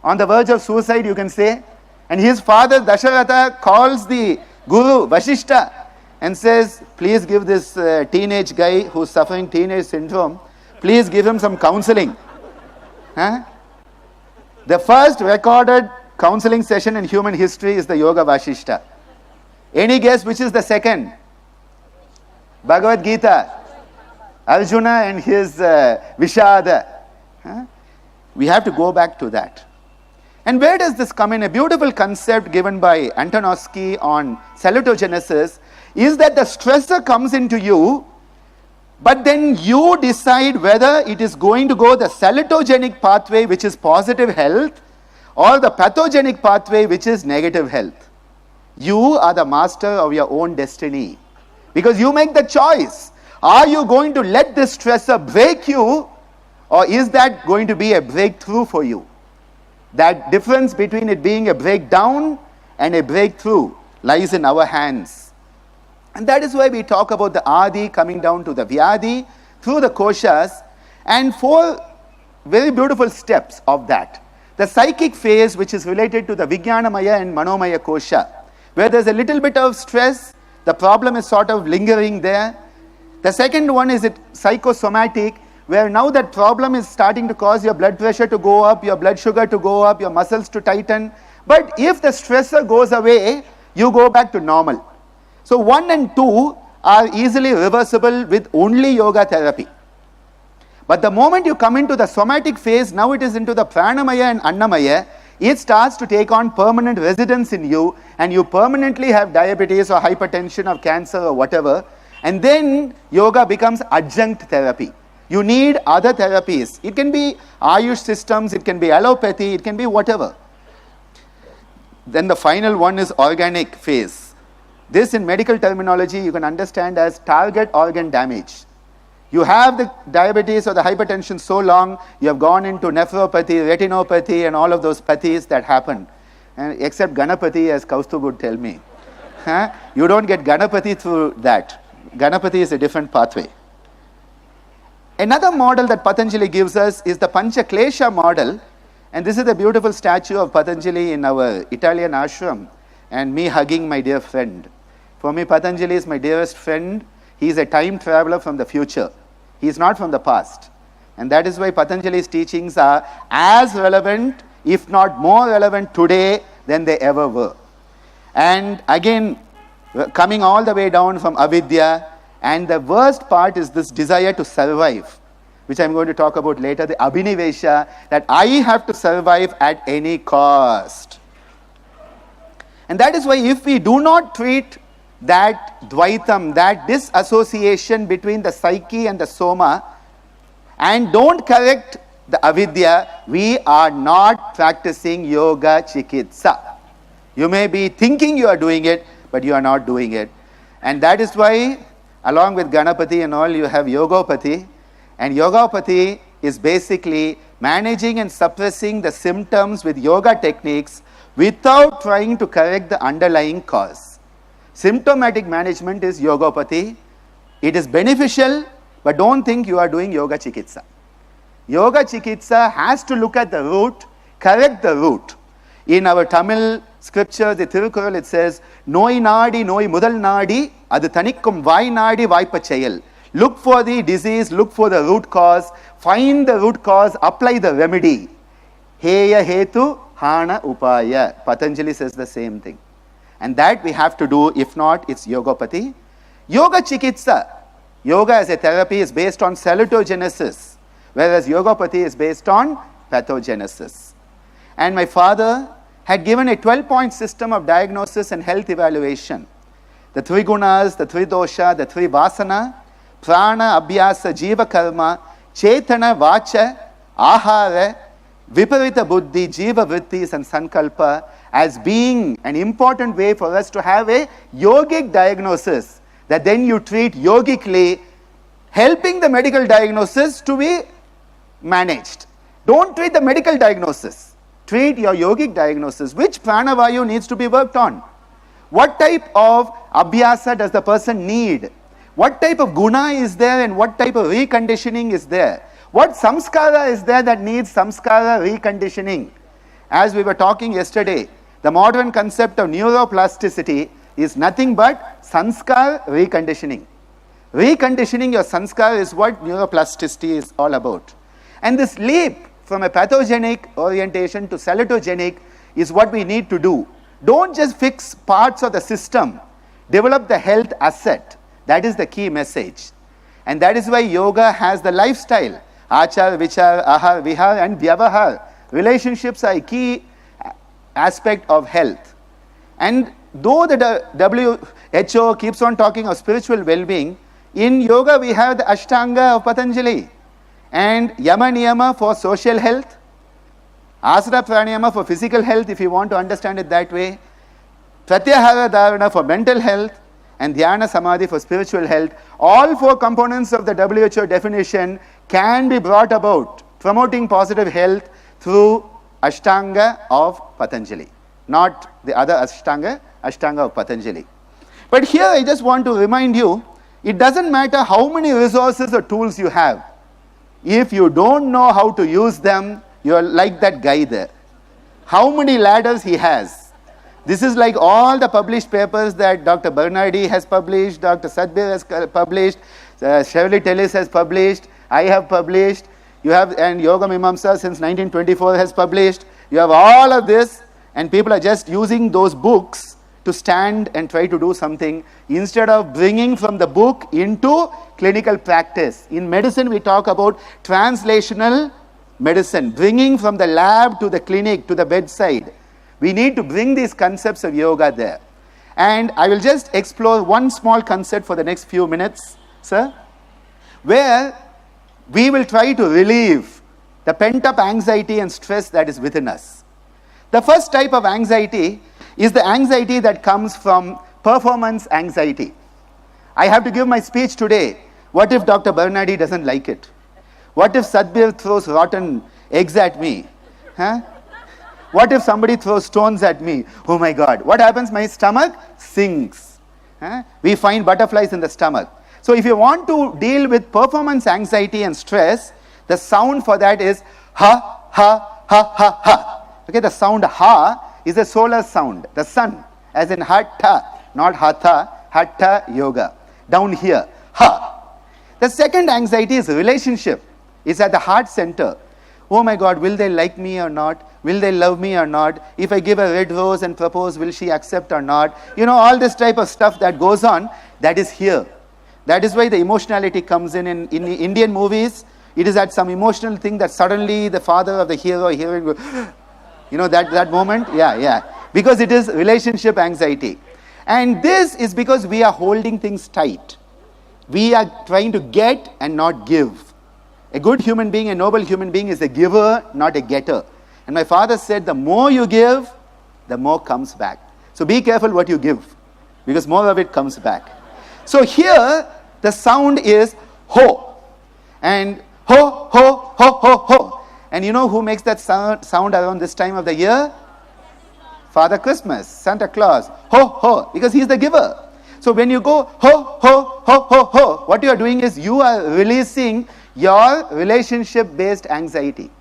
on the verge of suicide, you can say. And his father Dasharatha calls the Guru Vashishta and says, please give this teenage guy who's suffering teenage syndrome, please give him some counseling. The first recorded counseling session in human history is the Yoga Vashishta. Any guess which is the second? Bhagavad Gita. Arjuna and his Vishada. We have to go back to that. And where does this come in? A beautiful concept given by Antonovsky on salutogenesis is that the stressor comes into you, but then you decide whether it is going to go the salutogenic pathway, which is positive health, or the pathogenic pathway, which is negative health. You are the master of your own destiny. Because you make the choice. Are you going to let this stressor break you, or is that going to be a breakthrough for you? That difference between it being a breakdown and a breakthrough lies in our hands. And that is why we talk about the Adi coming down to the Vyadi through the koshas, and 4 very beautiful steps of that. The psychic phase, which is related to the Vijnanamaya and Manomaya kosha, where there's a little bit of stress, the problem is sort of lingering there. The second one is psychosomatic, where now that problem is starting to cause your blood pressure to go up, your blood sugar to go up, your muscles to tighten. But if the stressor goes away, you go back to normal. So 1 and 2 are easily reversible with only yoga therapy. But the moment you come into the somatic phase, now it is into the pranamaya and annamaya, it starts to take on permanent residence in you, and you permanently have diabetes or hypertension or cancer or whatever. And then yoga becomes adjunct therapy. You need other therapies. It can be Ayush systems, it can be allopathy, it can be whatever. Then the final one is organic phase. This in medical terminology you can understand as target organ damage. You have the diabetes or the hypertension so long, you have gone into nephropathy, retinopathy and all of those pathies that happen. And except Ganapati, as Kaustubh would tell me. You don't get Ganapati through that. Ganapati is a different pathway. Another model that Patanjali gives us is the Pancha Klesha model. And this is the beautiful statue of Patanjali in our Italian ashram, and me hugging my dear friend. For me, Patanjali is my dearest friend. He is a time traveler from the future. He is not from the past. And that is why Patanjali's teachings are as relevant, if not more relevant today than they ever were. And again, coming all the way down from avidya, And the worst part is this desire to survive, which I'm going to talk about later, the abhinivesha, that I have to survive at any cost. And that is why if we do not treat that dvaitam, that disassociation between the psyche and the soma, and don't correct the avidya, we are not practicing yoga chikitsa. You may be thinking you are doing it, but you are not doing it. And that is why, along with Ganapati and all, you have Yogopati. And Yogopati is basically managing and suppressing the symptoms with yoga techniques without trying to correct the underlying cause. Symptomatic management is Yogopati. It is beneficial, but don't think you are doing yoga chikitsa. Yoga chikitsa has to look at the root, correct the root. In our Tamil scripture, the Thirukural, it says, Noi nadi, noi mudal nadi, adu tanikkum vai nadi vaipa cheyal. Look for the disease, look for the root cause, find the root cause, apply the remedy. Heya hetu hana upaya. Patanjali says the same thing. And that we have to do, if not, it's Yogopati. Yoga chikitsa, yoga as a therapy is based on salutogenesis, whereas Yogopati is based on pathogenesis. And my father had given a 12-point system of diagnosis and health evaluation. The 3 gunas, the 3 dosha, the 3 vasana, prana, abhyasa, jiva karma, chetana, vacha, ahara, viparita buddhi, jiva vrittis and sankalpa as being an important way for us to have a yogic diagnosis that then you treat yogically, helping the medical diagnosis to be managed. Don't treat the medical diagnosis. Treat your yogic diagnosis. Which pranavayu needs to be worked on? What type of abhyasa does the person need? What type of guna is there and what type of reconditioning is there? What samskara is there that needs samskara reconditioning? As we were talking yesterday, the modern concept of neuroplasticity is nothing but sanskar reconditioning. Reconditioning your sanskar is what neuroplasticity is all about. And this leap from a pathogenic orientation to salutogenic is what we need to do. Don't just fix parts of the system. Develop the health asset. That is the key message. And that is why yoga has the lifestyle. Achar, vichar, ahar, vihar and vyavahar. Relationships are a key aspect of health. And though the WHO keeps on talking of spiritual well-being, in yoga we have the Ashtanga of Patanjali. And Yama Niyama for social health, Asana Pranayama for physical health, if you want to understand it that way, Pratyahara Dharana for mental health, and Dhyana Samadhi for spiritual health. All 4 components of the WHO definition can be brought about, promoting positive health through Ashtanga of Patanjali, not the other Ashtanga of Patanjali. But here I just want to remind you, it doesn't matter how many resources or tools you have. If you don't know how to use them, you are like that guy there. How many ladders he has? This is like all the published papers that Dr. Bernardi has published, Dr. Sadbir has published, Shirley Tellis has published, I have published, you have, and Yoga Mimamsa since 1924 has published. You have all of this, and people are just using those books to stand and try to do something instead of bringing from the book into clinical practice. In medicine, we talk about translational medicine, bringing from the lab to the clinic, to the bedside. We need to bring these concepts of yoga there. And I will just explore one small concept for the next few minutes, sir, where we will try to relieve the pent-up anxiety and stress that is within us. The first type of anxiety is the anxiety that comes from performance anxiety. I have to give my speech today. What if Dr. Bernardi doesn't like it? What if Sadbir throws rotten eggs at me? Huh? What if somebody throws stones at me? Oh my God. What happens? My stomach sinks. Huh? We find butterflies in the stomach. So if you want to deal with performance anxiety and stress, the sound for that is ha, ha, ha, ha, ha. Okay, the sound ha is a solar sound, the sun, as in hatha, not hatha, hatha yoga. Down here, ha. The second anxiety is relationship. It's at the heart center. Oh my God, will they like me or not? Will they love me or not? If I give a red rose and propose, will she accept or not? You know, all this type of stuff that goes on, that is here. That is why the emotionality comes in Indian movies. It is at some emotional thing that suddenly the father of the hero or heroine goes, you know, that moment? Yeah. Because it is relationship anxiety. And this is because we are holding things tight. We are trying to get and not give. A good human being, a noble human being is a giver, not a getter. And my father said, the more you give, the more comes back. So be careful what you give, because more of it comes back. So here, the sound is ho. And ho, ho, ho, ho, ho. And you know who makes that sound around this time of the year? Father Christmas, Santa Claus. Ho, ho, because he's the giver. So when you go ho, ho, ho, ho, ho, what you are doing is you are releasing your relationship-based anxiety.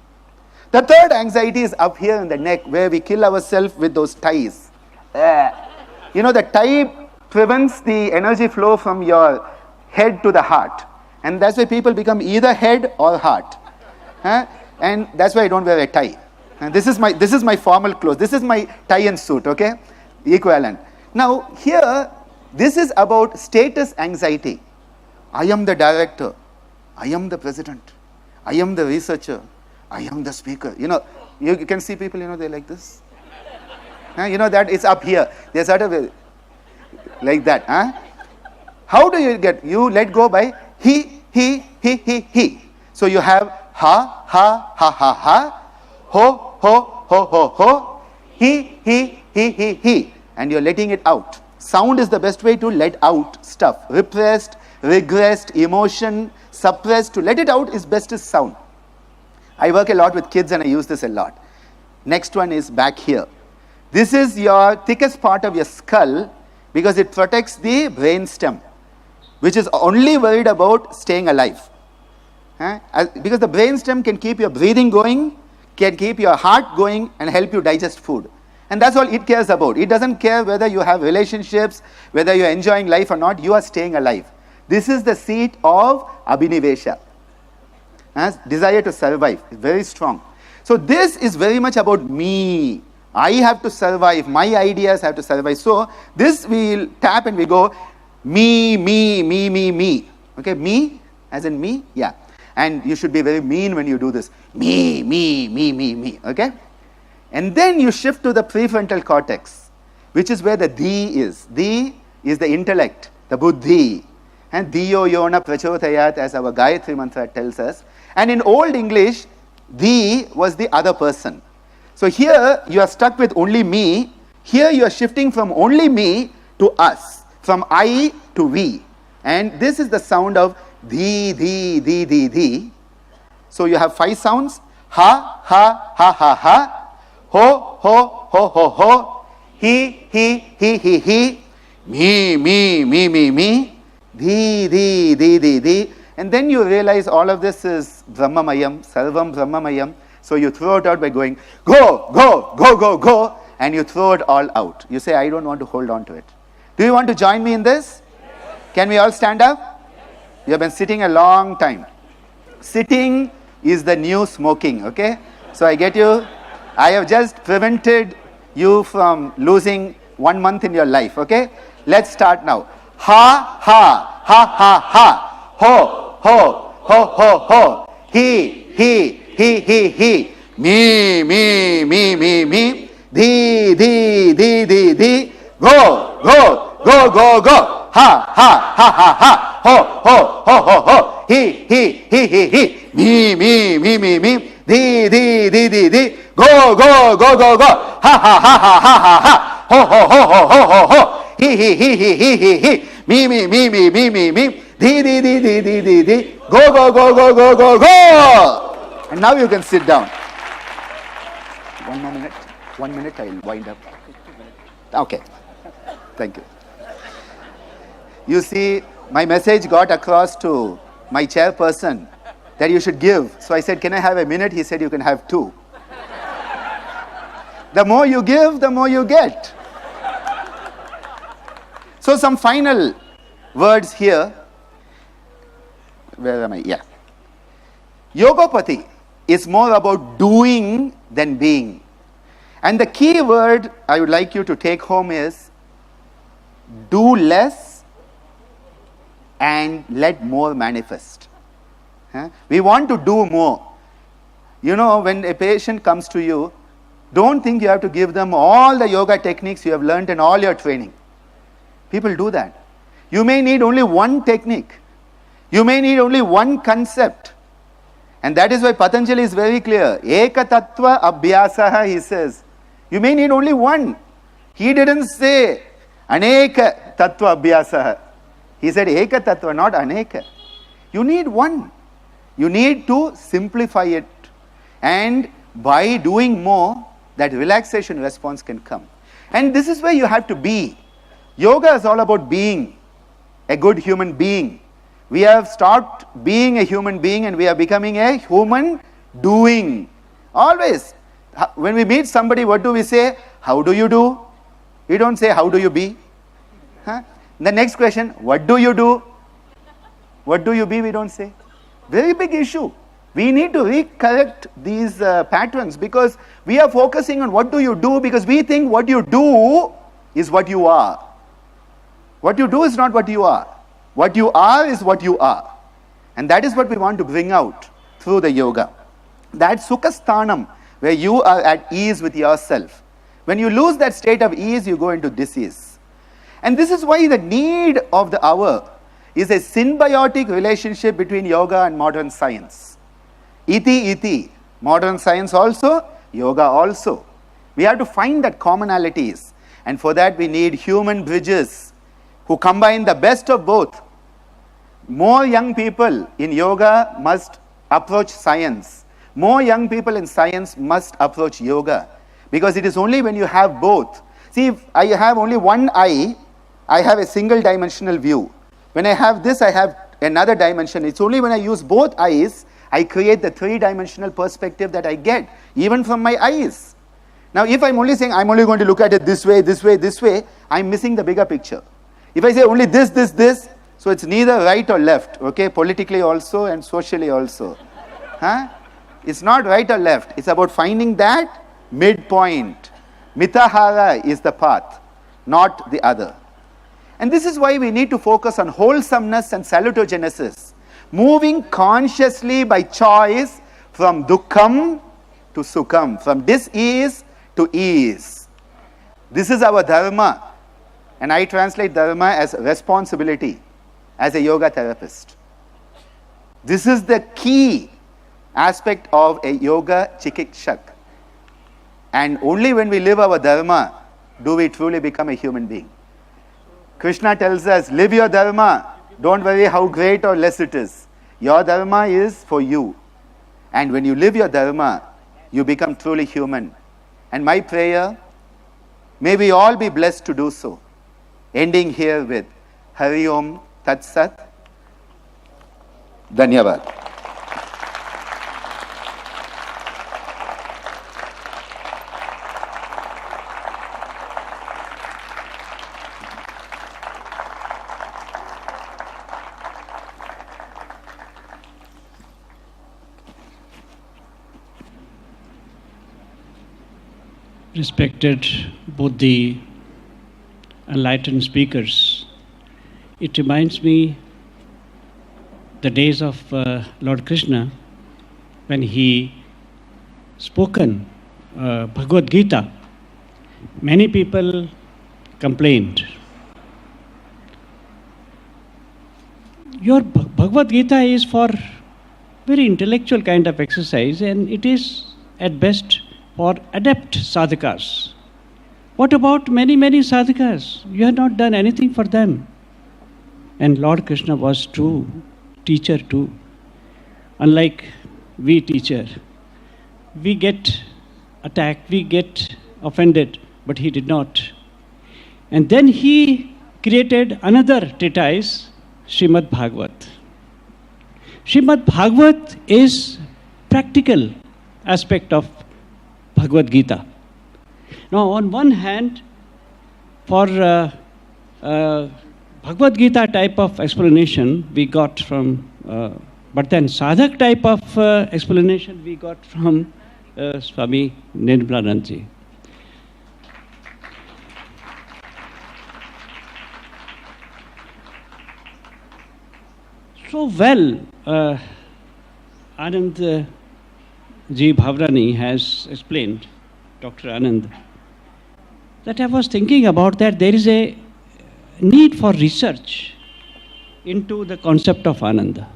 The third anxiety is up here in the neck, where we kill ourselves with those ties. You know, the tie prevents the energy flow from your head to the heart. And that's why people become either head or heart. And that's why I don't wear a tie. And this is my formal clothes. This is my tie and suit, okay? Equivalent. Now, here, this is about status anxiety. I am the director. I am the president. I am the researcher. I am the speaker. You know, you can see people, you know, they're like this. You know that it's up here. They're sort of like that. How do you get? You let go by he. So you have ha, ha, ha, ha, ha, ho, ho, ho, ho, ho, he. And you're letting it out. Sound is the best way to let out stuff. Repressed, regressed, emotion, suppressed. To let it out is best is sound. I work a lot with kids and I use this a lot. Next one is back here. This is your thickest part of your skull because it protects the brain stem, which is only worried about staying alive. Because the brain stem can keep your breathing going, can keep your heart going and help you digest food. And that's all it cares about. It doesn't care whether you have relationships, whether you're enjoying life or not, you are staying alive. This is the seat of Abhinivesha. Desire to survive, very strong. So this is very much about me. I have to survive, my ideas have to survive. So this we'll tap and we go, me. Okay, me, as in me, yeah. And you should be very mean when you do this. Me, okay? And then you shift to the prefrontal cortex, which is where the di is. Di is the intellect, the buddhi. And diyo yona prachodayat, as our Gayatri mantra tells us. And in Old English, di was the other person. So here you are stuck with only me. Here you are shifting from only me to us, from I to we. And this is the sound of di. So you have 5 sounds. Ha, ha, ha, ha, ha. Ho, ho, ho, ho, ho. He. Me. Di. And then you realize all of this is Brahmamayam, Sarvam Brahmamayam. So you throw it out by going, go. And you throw it all out. You say, I don't want to hold on to it. Do you want to join me in this? Yes. Can we all stand up? Yes. You have been sitting a long time. Sitting is the new smoking, okay? So I get you. I have just prevented you from losing 1 month in your life, okay? Let's start now. Ha, ha, ha, ha, ha. Ho, ho, ho, ho, ho. He. Me. Di. Go. Ha. Ho. He. Me. Di. Go. Ha. Ho. He. Me. Di. Go. And now you can sit down. 1 more minute. 1 minute, I'll wind up. Okay. Thank you. You see, my message got across to my chairperson that you should give. So I said, can I have a minute? He said, you can have 2. The more you give, the more you get. So some final words here. Where am I? Yeah. Yogapati is more about doing than being. And the key word I would like you to take home is do less and let more manifest. We want to do more. You know, when a patient comes to you, don't think you have to give them all the yoga techniques you have learned in all your training. People do that. You may need only one technique. You may need only one concept. And that is why Patanjali is very clear. Eka tattva abhyasaha, he says. You may need only one. He didn't say aneka tattva abhyasaha. He said eka tattva, not aneka. You need one. You need to simplify it. And by doing more, that relaxation response can come. And this is where you have to be. Yoga is all about being a good human being. We have stopped being a human being and we are becoming a human doing. Always. When we meet somebody, what do we say? How do you do? We don't say, how do you be? The next question, what do you do? What do you be? We don't say. Very big issue. We need to recorrect these patterns because we are focusing on what do you do because we think what you do is what you are. What you do is not what you are. What you are is what you are. And that is what we want to bring out through the yoga. That sukhasthanam, where you are at ease with yourself. When you lose that state of ease, you go into disease. And this is why the need of the hour is a symbiotic relationship between yoga and modern science. Iti, modern science also, yoga also. We have to find that commonalities. And for that we need human bridges who combine the best of both. More young people in yoga must approach science. More young people in science must approach yoga. Because it is only when you have both. See, if I have only one eye, I have a single dimensional view. When I have this, I have another dimension. It's only when I use both eyes, I create the three-dimensional perspective that I get, even from my eyes. Now, if I'm only saying, I'm only going to look at it this way, this way, this way, I'm missing the bigger picture. If I say only this, this, this, so it's neither right or left, okay, politically also and socially also. It's not right or left. It's about finding that midpoint. Mitahara is the path, not the other. And this is why we need to focus on wholesomeness and salutogenesis. Moving consciously by choice from dukkham to sukham, from dis-ease to ease. This is our dharma. And I translate dharma as responsibility as a yoga therapist. This is the key aspect of a yoga chikitsak. And only when we live our dharma do we truly become a human being. Krishna tells us, live your dharma. Don't worry how great or less it is. Your dharma is for you. And when you live your dharma, you become truly human. And my prayer, may we all be blessed to do so. Ending here with Hari Om Tat Sat. Dhanyavad. Respected both the enlightened speakers, it reminds me the days of Lord Krishna when he spoken Bhagavad Gita. Many people complained. Your Bhagavad Gita is for very intellectual kind of exercise and it is at best for adept sadhakas. What about many sadhakas? You have not done anything for them. And Lord Krishna was true teacher too. Unlike we teacher, we get attacked, we get offended, but he did not. And then he created another treatise, Srimad Bhagavat. Srimad Bhagavat is practical aspect of Bhagavad Gita. Now, on one hand, for Bhagavad Gita type of explanation we got from, but then sadhak type of explanation we got from Swami Nirmalanandaji. so well Anand Ji Bhavanani has explained, Dr. Anand, that I was thinking about that there is a need for research into the concept of Ananda.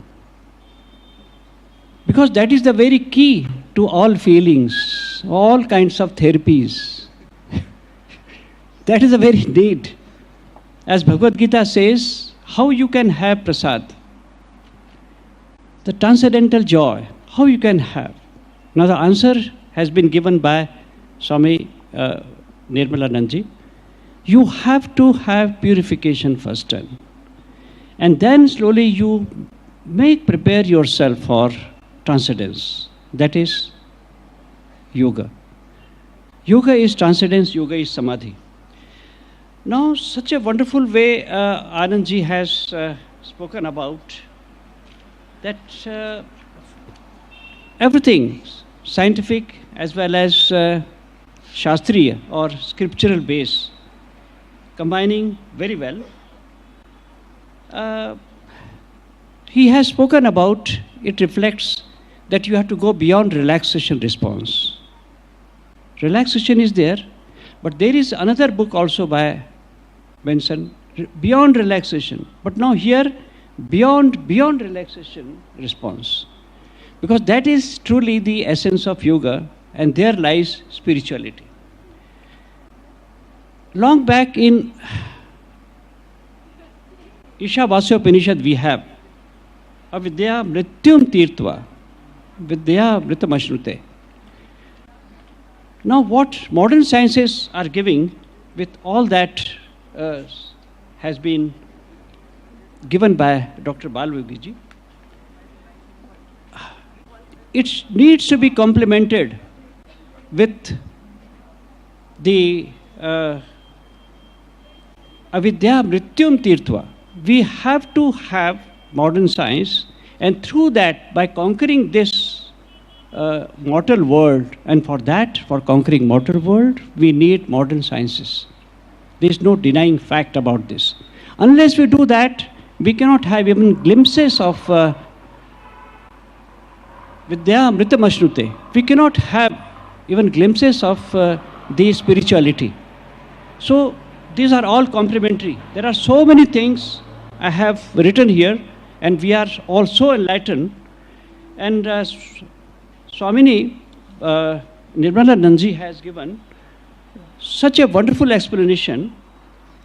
Because that is the very key to all feelings, all kinds of therapies. That is the very need. As Bhagavad Gita says, how you can have prasad, the transcendental joy, how you can have. Now the answer has been given by Swami Nirmalanandaji. You have to have purification first time. And then slowly you prepare yourself for transcendence. That is yoga. Yoga is transcendence, yoga is samadhi. Now, such a wonderful way Anandji has spoken about that everything, scientific as well as Shastriya or scriptural base, combining very well. He has spoken about, it reflects that you have to go beyond relaxation response. Relaxation is there, but there is another book also by Benson, Beyond Relaxation. But now here, beyond relaxation response. Because that is truly the essence of yoga, and there lies spirituality. Long back in Ishavasya Upanishad we have avidya mrityum tirtva, vidya mritam ashrute. Now what modern sciences are giving with all that has been given by Dr. Balayogi ji, it needs to be complemented with the avidya mrityum tirtva. We have to have modern science, and through that, by conquering this mortal world, and for that, for conquering mortal world, we need modern sciences. There is no denying fact about this. Unless we do that, we cannot have even glimpses of vidya mritam ashrute. We cannot have even glimpses of the spirituality. So these are all complementary. There are so many things I have written here, and we are all so enlightened. And Swamini Nirmalanandaji has given such a wonderful explanation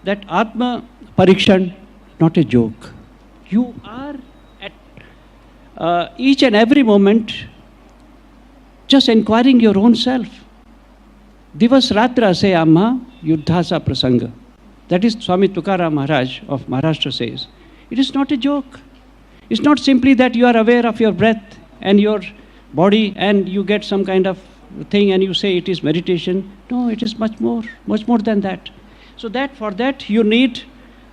that Atma Parikshan, not a joke. You are at each and every moment just inquiring your own self. Divas Ratra se amma yuddhasa prasanga. That is Swami Tukaram Maharaj of Maharashtra says. It is not a joke. It's not simply that you are aware of your breath and your body and you get some kind of thing and you say it is meditation. No, it is much more than that. So that for that you need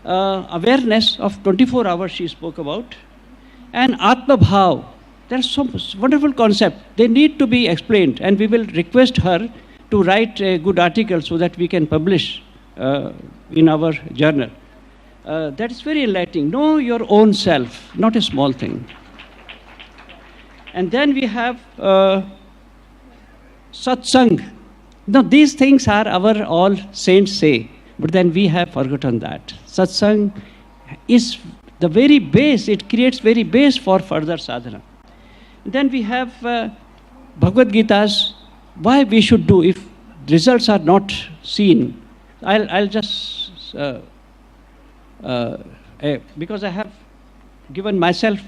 awareness of 24 hours she spoke about, and Atma Bhav. There's some wonderful concept. They need to be explained, and we will request her to write a good article so that we can publish in our journal. That is very enlightening. Know your own self, not a small thing. And then we have satsang. Now these things are our all saints say, but then we have forgotten that. Satsang is the very base, it creates very base for further sadhana. Then we have Bhagavad Gita's, why we should do if results are not seen. I'll just, because I have given myself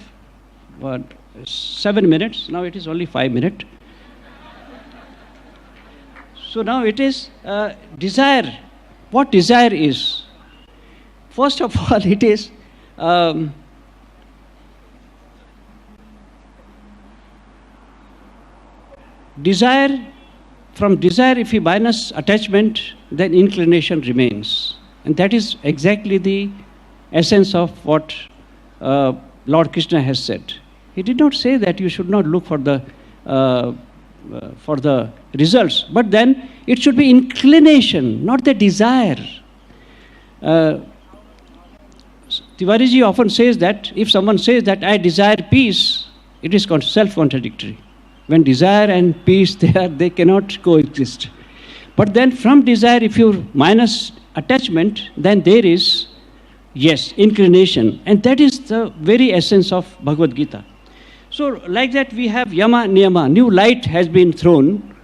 7 minutes, now it is only 5 minutes. So now it is desire. What desire is? First of all, it is desire. From desire, if we minus attachment, then inclination remains. And that is exactly the essence of what Lord Krishna has said. He did not say that you should not look for the results, but then it should be inclination, not the desire. Tiwariji often says that if someone says that I desire peace, it is self-contradictory. When desire and peace, they cannot coexist. But then from desire, if you minus attachment, then there is, yes, inclination. And that is the very essence of Bhagavad Gita. So like that we have Yama Niyama, new light has been thrown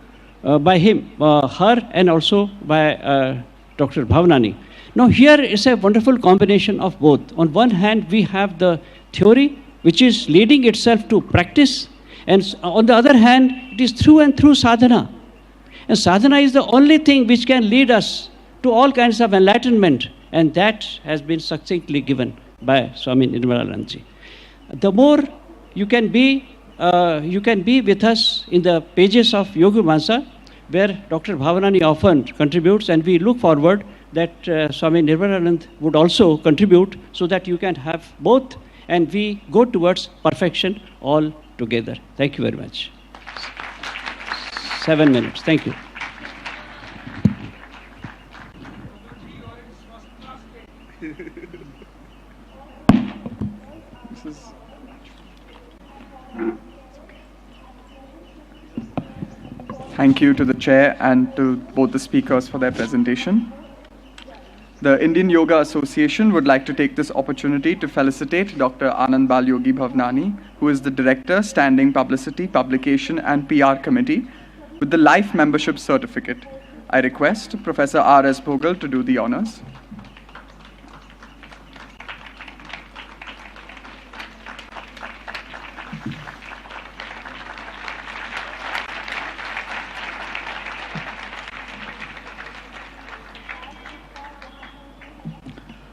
by him, her and also by Dr. Bhavanani. Now here is a wonderful combination of both. On one hand we have the theory which is leading itself to practice, and on the other hand it is through and through sadhana. And sadhana is the only thing which can lead us to all kinds of enlightenment, and that has been succinctly given by Swami Nirmalanandaji. The more you can be with us in the pages of Yogamansa, where Dr. Bhavanani often contributes, and we look forward that Swami Nirmalanand would also contribute so that you can have both and we go towards perfection all together. Thank you very much. 7 minutes. Thank you. Thank you to the chair and to both the speakers for their presentation. The Indian Yoga Association would like to take this opportunity to felicitate Dr. Ananda Balayogi Bhavanani, who is the Director, Standing Publicity, Publication and PR Committee, with the Life Membership Certificate. I request Professor R.S. Bhogal to do the honors.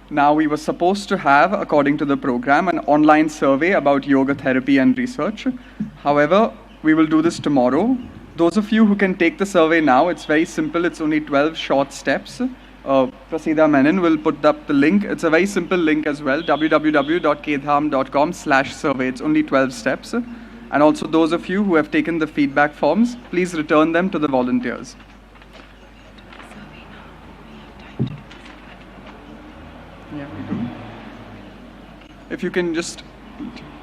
Now, we were supposed to have, according to the program, an online survey about yoga therapy and research. However, we will do this tomorrow. Those of you who can take the survey now, it's very simple. It's only 12 short steps. Prasida Menon will put up the link. It's a very simple link as well, www.kdham.com/survey. It's only 12 steps. And also those of you who have taken the feedback forms, please return them to the volunteers. Yeah, we do. If you can just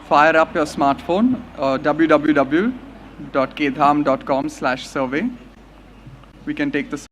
fire up your smartphone, www.kdham.com/survey. We can take the